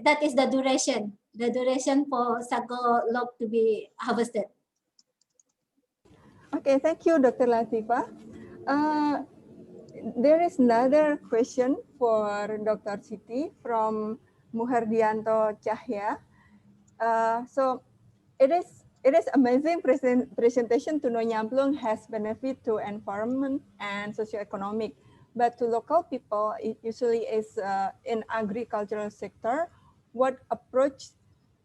[SPEAKER 5] That is the duration for sago log to be harvested.
[SPEAKER 2] Okay, thank you, Dr. Latifah. There is another question for Dr. Siti from Muhardianto Cahya. So it is amazing presentation to know nyamplung has benefit to environment and socioeconomic, but to local people, it usually is in agricultural sector. What approach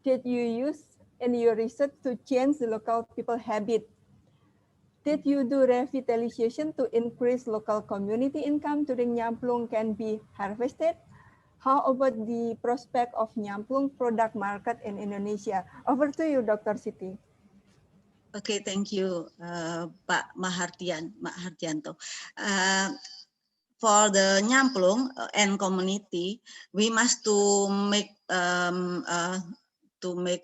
[SPEAKER 2] did you use in your research to change the local people habit? Did you do revitalization to increase local community income during nyamplung can be harvested? How about the prospect of nyamplung product market in Indonesia? Over to you, Dr. Siti.
[SPEAKER 4] Okay, thank you, Pak Mahardianto. For the nyamplung and community, we must to make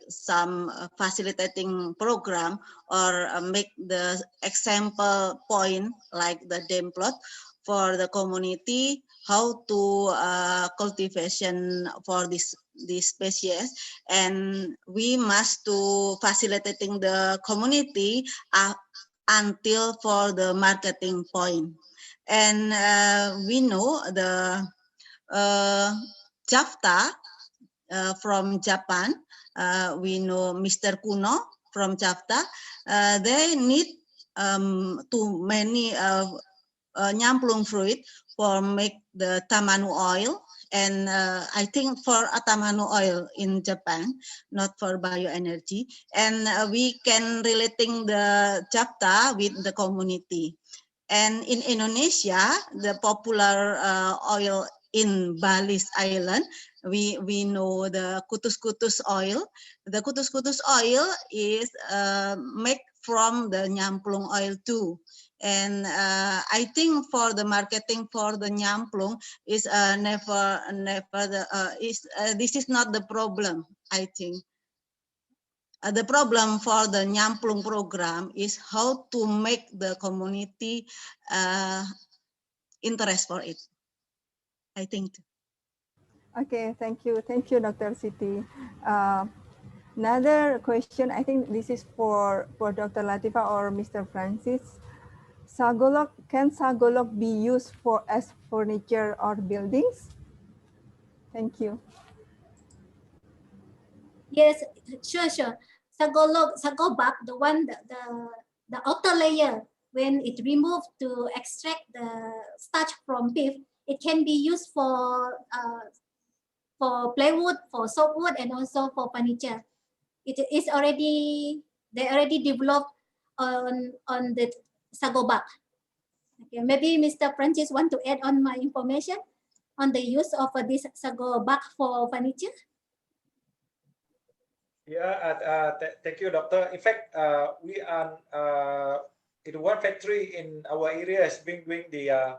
[SPEAKER 4] some facilitating program or make the example point like the dam plot for the community, how to cultivation for this species, and we must to facilitating the community until for the marketing point. And we know the JAFTA from Japan, we know Mr. Kuno from JAFTA, they need too many nyamplung fruit for make the tamanu oil, and I think for tamanu oil in Japan, not for bioenergy, and we can relating the JAFTA with the community. And in Indonesia, the popular oil in Bali's Island, we know the kutus-kutus oil. The kutus-kutus oil is made from the nyamplung oil too. And I think for the marketing for the nyamplung is this is not the problem, I think. The problem for the nyamplung program is how to make the community interest for it, I think.
[SPEAKER 2] Okay, thank you, Dr. Siti. Another question, I think this is for Dr. Latifah or Mr. Francis. Can sago log be used as furniture or buildings? Thank you.
[SPEAKER 5] Yes, sure. Sago bark, the outer layer when it removed to extract the starch from beef, it can be used for plywood, for softwood, and also for furniture. It is already, they already developed on the sago bark. Okay, maybe Mr. Francis want to add on my information on the use of this sago bark for furniture.
[SPEAKER 6] Yeah, thank you, Doctor. In fact, we are in one factory in our area has been doing the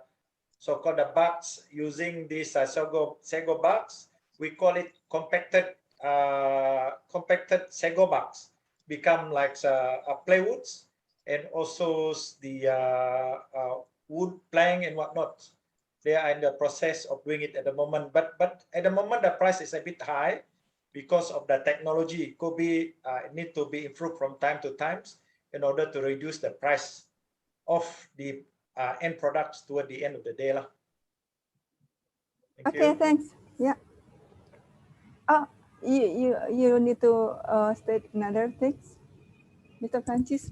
[SPEAKER 6] so-called the bags using these sago bags. We call it compacted sago bags, become like plywoods, and also the wood plank and whatnot. They are in the process of doing it at the moment, but at the moment the price is a bit high because of the technology. Could be need to be improved from time to time in order to reduce the price of the end products toward the end of the day. Thank you.
[SPEAKER 2] Thanks. Yeah. You need to state another things, Mr. Francis.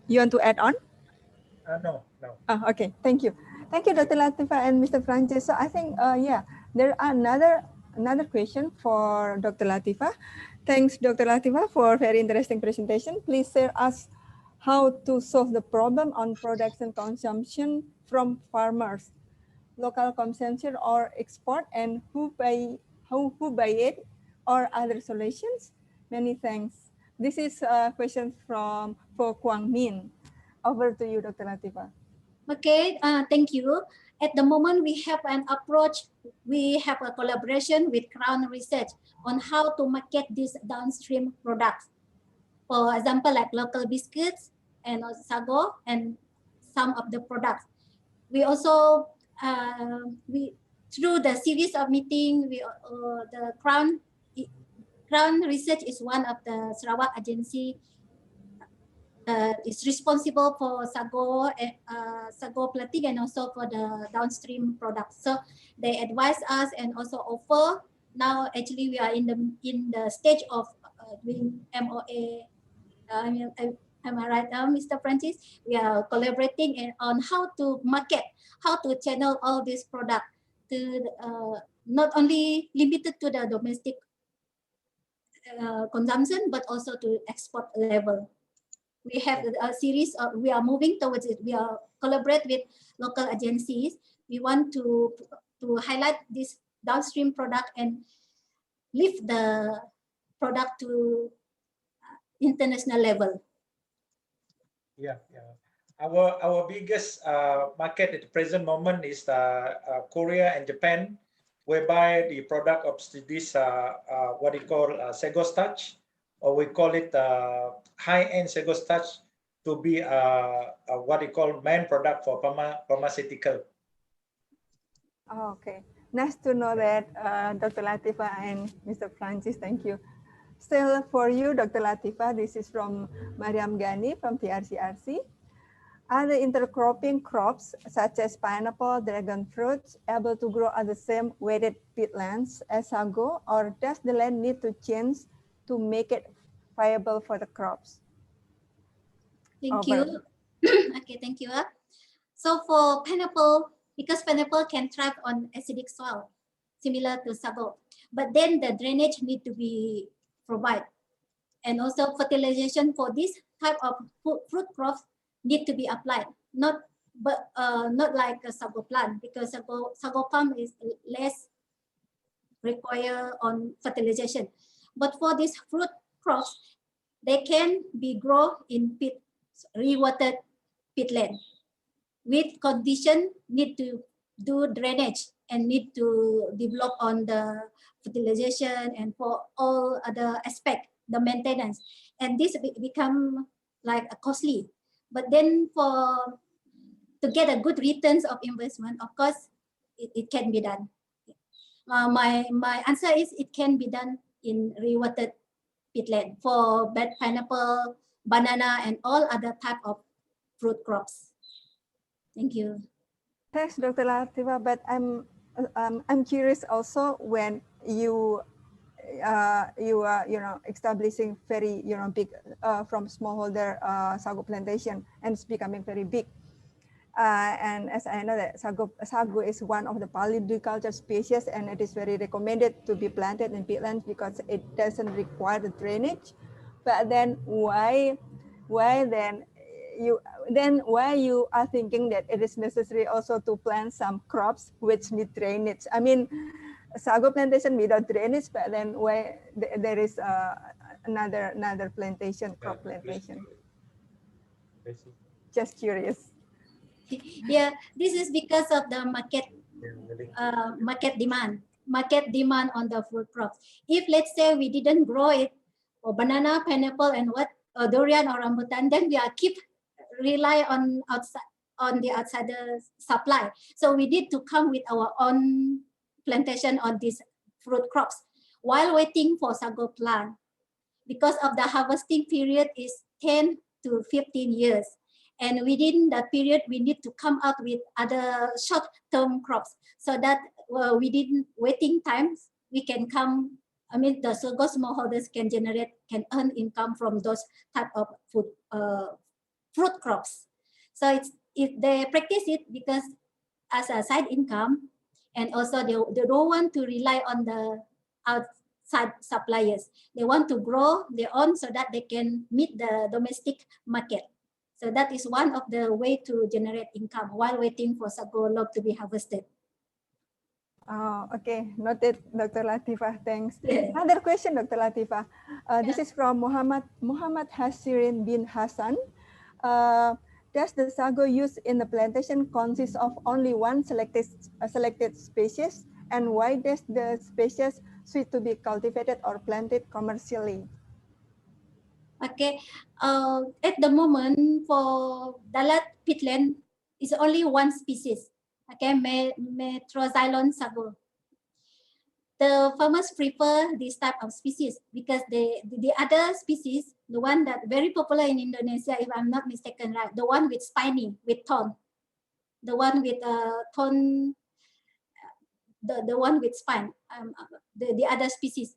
[SPEAKER 2] You want to add on?
[SPEAKER 6] No.
[SPEAKER 2] Okay, thank you. Thank you, Dr. Latifah and Mr. Francis. So I think, yeah, there are another question for Dr. Latifah. Thanks, Dr. Latifah, for very interesting presentation. Please share us how to solve the problem on production consumption from farmers, local consumption or export, and who buy it, or other solutions. Many thanks. This is a question for Quang Min. Over to you, Dr. Latifah.
[SPEAKER 5] Okay, thank you. At the moment, we have an approach. We have a collaboration with Crown Research on how to market these downstream products. For example, like local biscuits and sago and some of the products. We also, through the series of meetings, the Crown Research is one of the Sarawak agency is responsible for sago plating and also for the downstream products. So they advise us and also offer. Now actually we are in the stage of doing MOA. Am I right now, Mr. Francis? We are collaborating on how to market, how to channel all these products to not only limited to the domestic consumption, but also to export level. We have a series of, we are moving towards it. We are collaborate with local agencies. We want to highlight this downstream product and lift the product to international level.
[SPEAKER 6] Yeah. Our biggest market at the present moment is Korea and Japan, whereby the product of this what we call sago starch, or we call it high-end sago starch, to be what we call main product for pharmaceutical.
[SPEAKER 2] Okay, nice to know that, Dr. Latifah and Mr. Francis. Thank you. Still for you, Dr. Latifah, this is from Mariam Ghani from TRCRC. Are the intercropping crops such as pineapple, dragon fruits able to grow at the same weighted peatlands as sago, or does the land need to change to make it viable for the crops?
[SPEAKER 5] Thank you. Okay, thank you. So for pineapple, because pineapple can thrive on acidic soil, similar to sago, but then the drainage need to be provided. And also fertilization for this type of fruit crops need to be applied, not like a sago plant, because sago plant is less require on fertilization. But for these fruit crops, they can be grown in rewatered peatland with condition need to do drainage and need to develop on the fertilization and for all other aspects, the maintenance. And this become like a costly. But then to get a good returns of investment, of course, it can be done. My answer is it can be done in rewatered peatland for pineapple, banana, and all other type of fruit crops. Thank you.
[SPEAKER 2] Thanks, Dr. Latifah. But I'm curious also, when you you are establishing very big from smallholder sago plantation, and it's becoming very big. And as I know that sago is one of the polyculture species, and it is very recommended to be planted in peatlands because it doesn't require the drainage. But then why you are thinking that it is necessary also to plant some crops which need drainage? I mean, sago plantation without drainage, but then why there is another plantation, crop plantation? Just curious.
[SPEAKER 5] Yeah, this is because of the market demand on the fruit crops. If let's say we didn't grow it, or banana, pineapple, and durian or rambutan, then we are keep rely on the outsider supply. So we need to come with our own plantation on these fruit crops while waiting for sago plant, because of the harvesting period is 10 to 15 years. And within that period, we need to come out with other short-term crops so that within waiting times, we can come, I mean, the sago smallholders can earn income from those type of fruit crops. So they practice it because as a side income, and also they don't want to rely on the outside suppliers. They want to grow their own so that they can meet the domestic market. So that is one of the way to generate income while waiting for sago log to be harvested.
[SPEAKER 2] Oh, okay, noted, Dr. Latifah. Thanks.
[SPEAKER 5] Yeah.
[SPEAKER 2] Another question, Dr. Latifah. This is from Muhammad Hasirin bin Hassan. Does the sago used in the plantation consist of only one selected species, and why does the species switch to be cultivated or planted commercially?
[SPEAKER 5] Okay, at the moment for Dalat peatland is only one species. Okay, Metroxylon sago. The farmers prefer this type of species because the other species, the one that very popular in Indonesia, if I'm not mistaken, right, the one with spiny, with thorn, the one with thorn, the one with spine, the other species.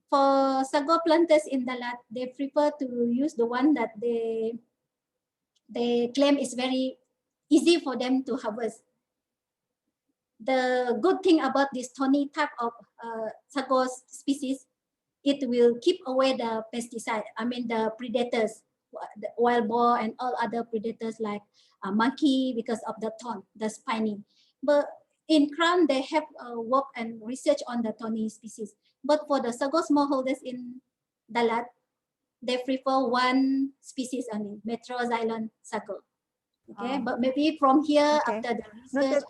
[SPEAKER 5] For sago planters in Dalat, they prefer to use the one that they claim is very easy for them to harvest. The good thing about this thorny type of sago species, it will keep away the pesticide, I mean the predators, the wild boar and all other predators like monkey because of the thorn, the spiny. But in Crown, they have work and research on the thorny species. But for the sago smallholders in Dalat, they prefer one species only, Metroxylon sago. Okay, but maybe from here,
[SPEAKER 2] Okay.
[SPEAKER 5] after the research,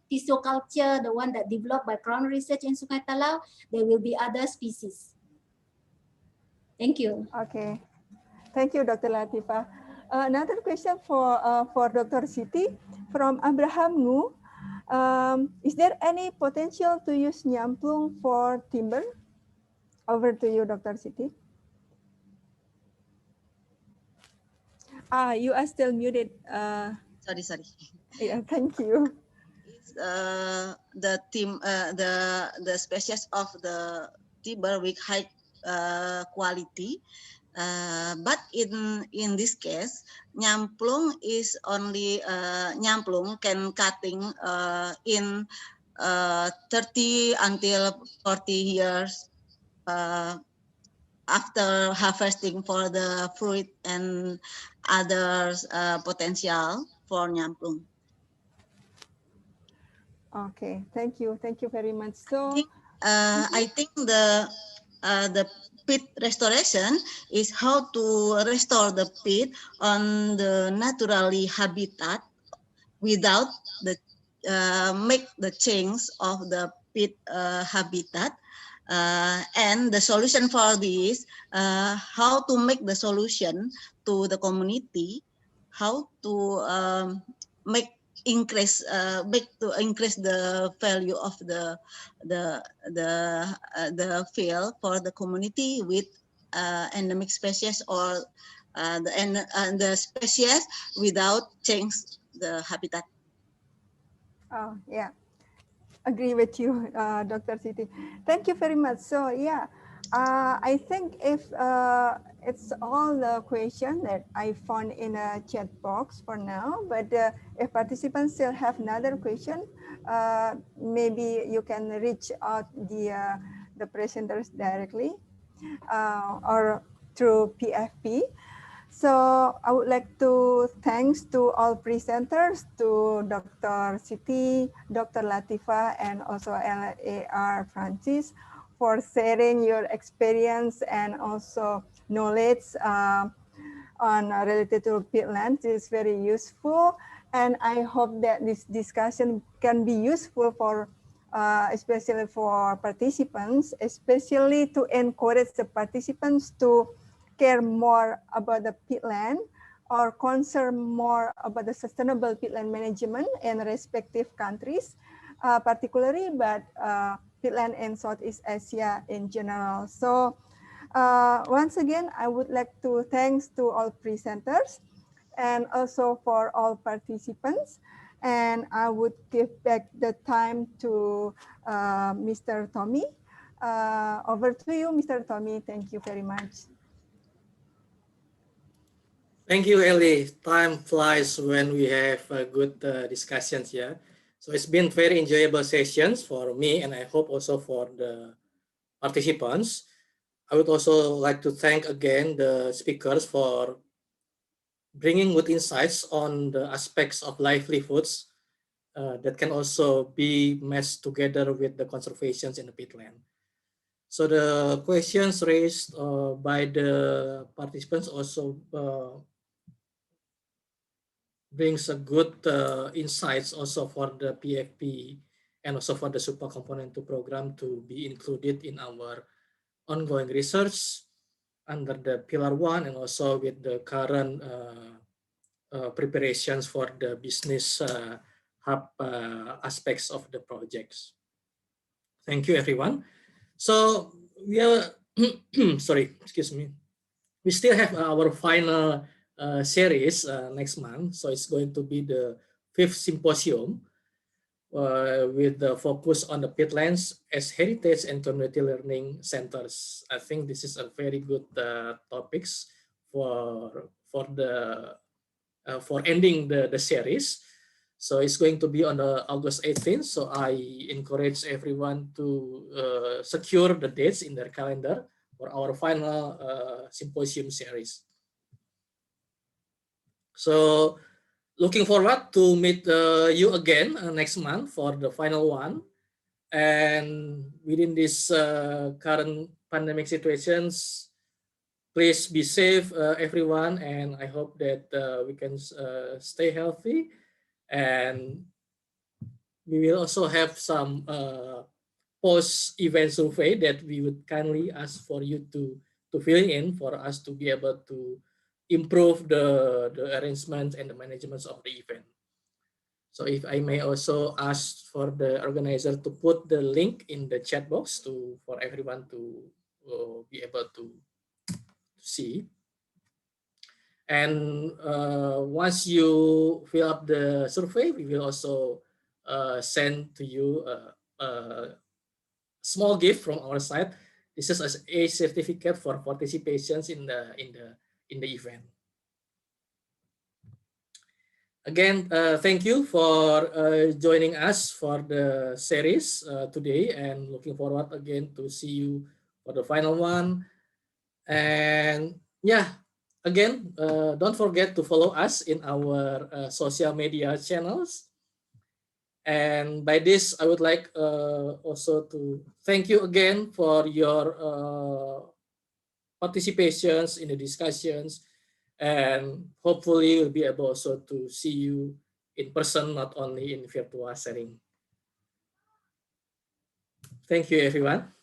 [SPEAKER 5] tissue culture, the one that developed by Crown Research in Sungai Talau, there will be other species. Thank you.
[SPEAKER 2] Okay, thank you, Dr. Latifah. Another question for Dr. Siti from Abraham Ngu. Is there any potential to use nyamplung for timber? Over to you, Dr. Siti. You are still muted.
[SPEAKER 4] Sorry.
[SPEAKER 2] Yeah, thank you.
[SPEAKER 4] It's the species of the timber with high quality. But in this case, nyamplung is only nyamplung can cutting in 30 until 40 years after harvesting for the fruit and other potential for nyamplung.
[SPEAKER 2] Okay, thank you very much. So
[SPEAKER 4] I think the peat restoration is how to restore the peat on the naturally habitat without the make the change of the peat habitat. And the solution for this, how to make the solution to the community, how to increase the value of the field for the community with endemic species or the species without change the habitat.
[SPEAKER 2] oh yeah, agree with you, Dr. Siti. Thank you very much. So yeah, I think if it's all the question that I found in a chat box for now, but if participants still have another question, maybe you can reach out the presenters directly or through PFP. So I would like to thanks to all presenters, to Dr. Siti, Dr. Latifah, and also LAR Francis for sharing your experience and also knowledge on related to peatlands. It's very useful, and I hope that this discussion can be useful for especially for participants, especially to encourage the participants to care more about the peatland or concern more about the sustainable peatland management in respective countries, particularly, but peatland in Southeast Asia in general. So once again, I would like to thanks to all presenters and also for all participants. And I would give back the time to Mr. Tommy. Over to you, Mr. Tommy. Thank you very much.
[SPEAKER 1] Thank you, Ellie. Time flies when we have good discussions here. So it's been very enjoyable sessions for me, and I hope also for the participants. I would also like to thank again the speakers for bringing good insights on the aspects of livelihoods that can also be meshed together with the conservations in the peatland. So the questions raised by the participants also brings a good insights also for the PFP and also for the super component 2 program to be included in our ongoing research under the pillar 1 and also with the current preparations for the business hub aspects of the projects. Thank you, everyone. So we are, sorry, excuse me. We still have our final series next month. So it's going to be the 5th symposium with the focus on the peatlands as heritage and community learning centers. I think this is a very good topics for ending the series. So it's going to be on August 18th. So I encourage everyone to secure the dates in their calendar for our final symposium series. So looking forward to meet you again next month for the final one. And within this current pandemic situations, please be safe, everyone. And I hope that we can stay healthy. And we will also have some post-event survey that we would kindly ask for you to fill in for us to be able to improve the arrangements and the management of the event. So if I may also ask for the organizer to put the link in the chat box for everyone to be able to see. And once you fill up the survey, we will also send to you a small gift from our side. This is a certificate for participations in the event. Again, thank you for joining us for the series today, and looking forward again to see you for the final one. And yeah, again, don't forget to follow us in our social media channels. And by this, I would like also to thank you again for your participations in the discussions, and hopefully we'll be able also to see you in person, not only in virtual setting. Thank you, everyone.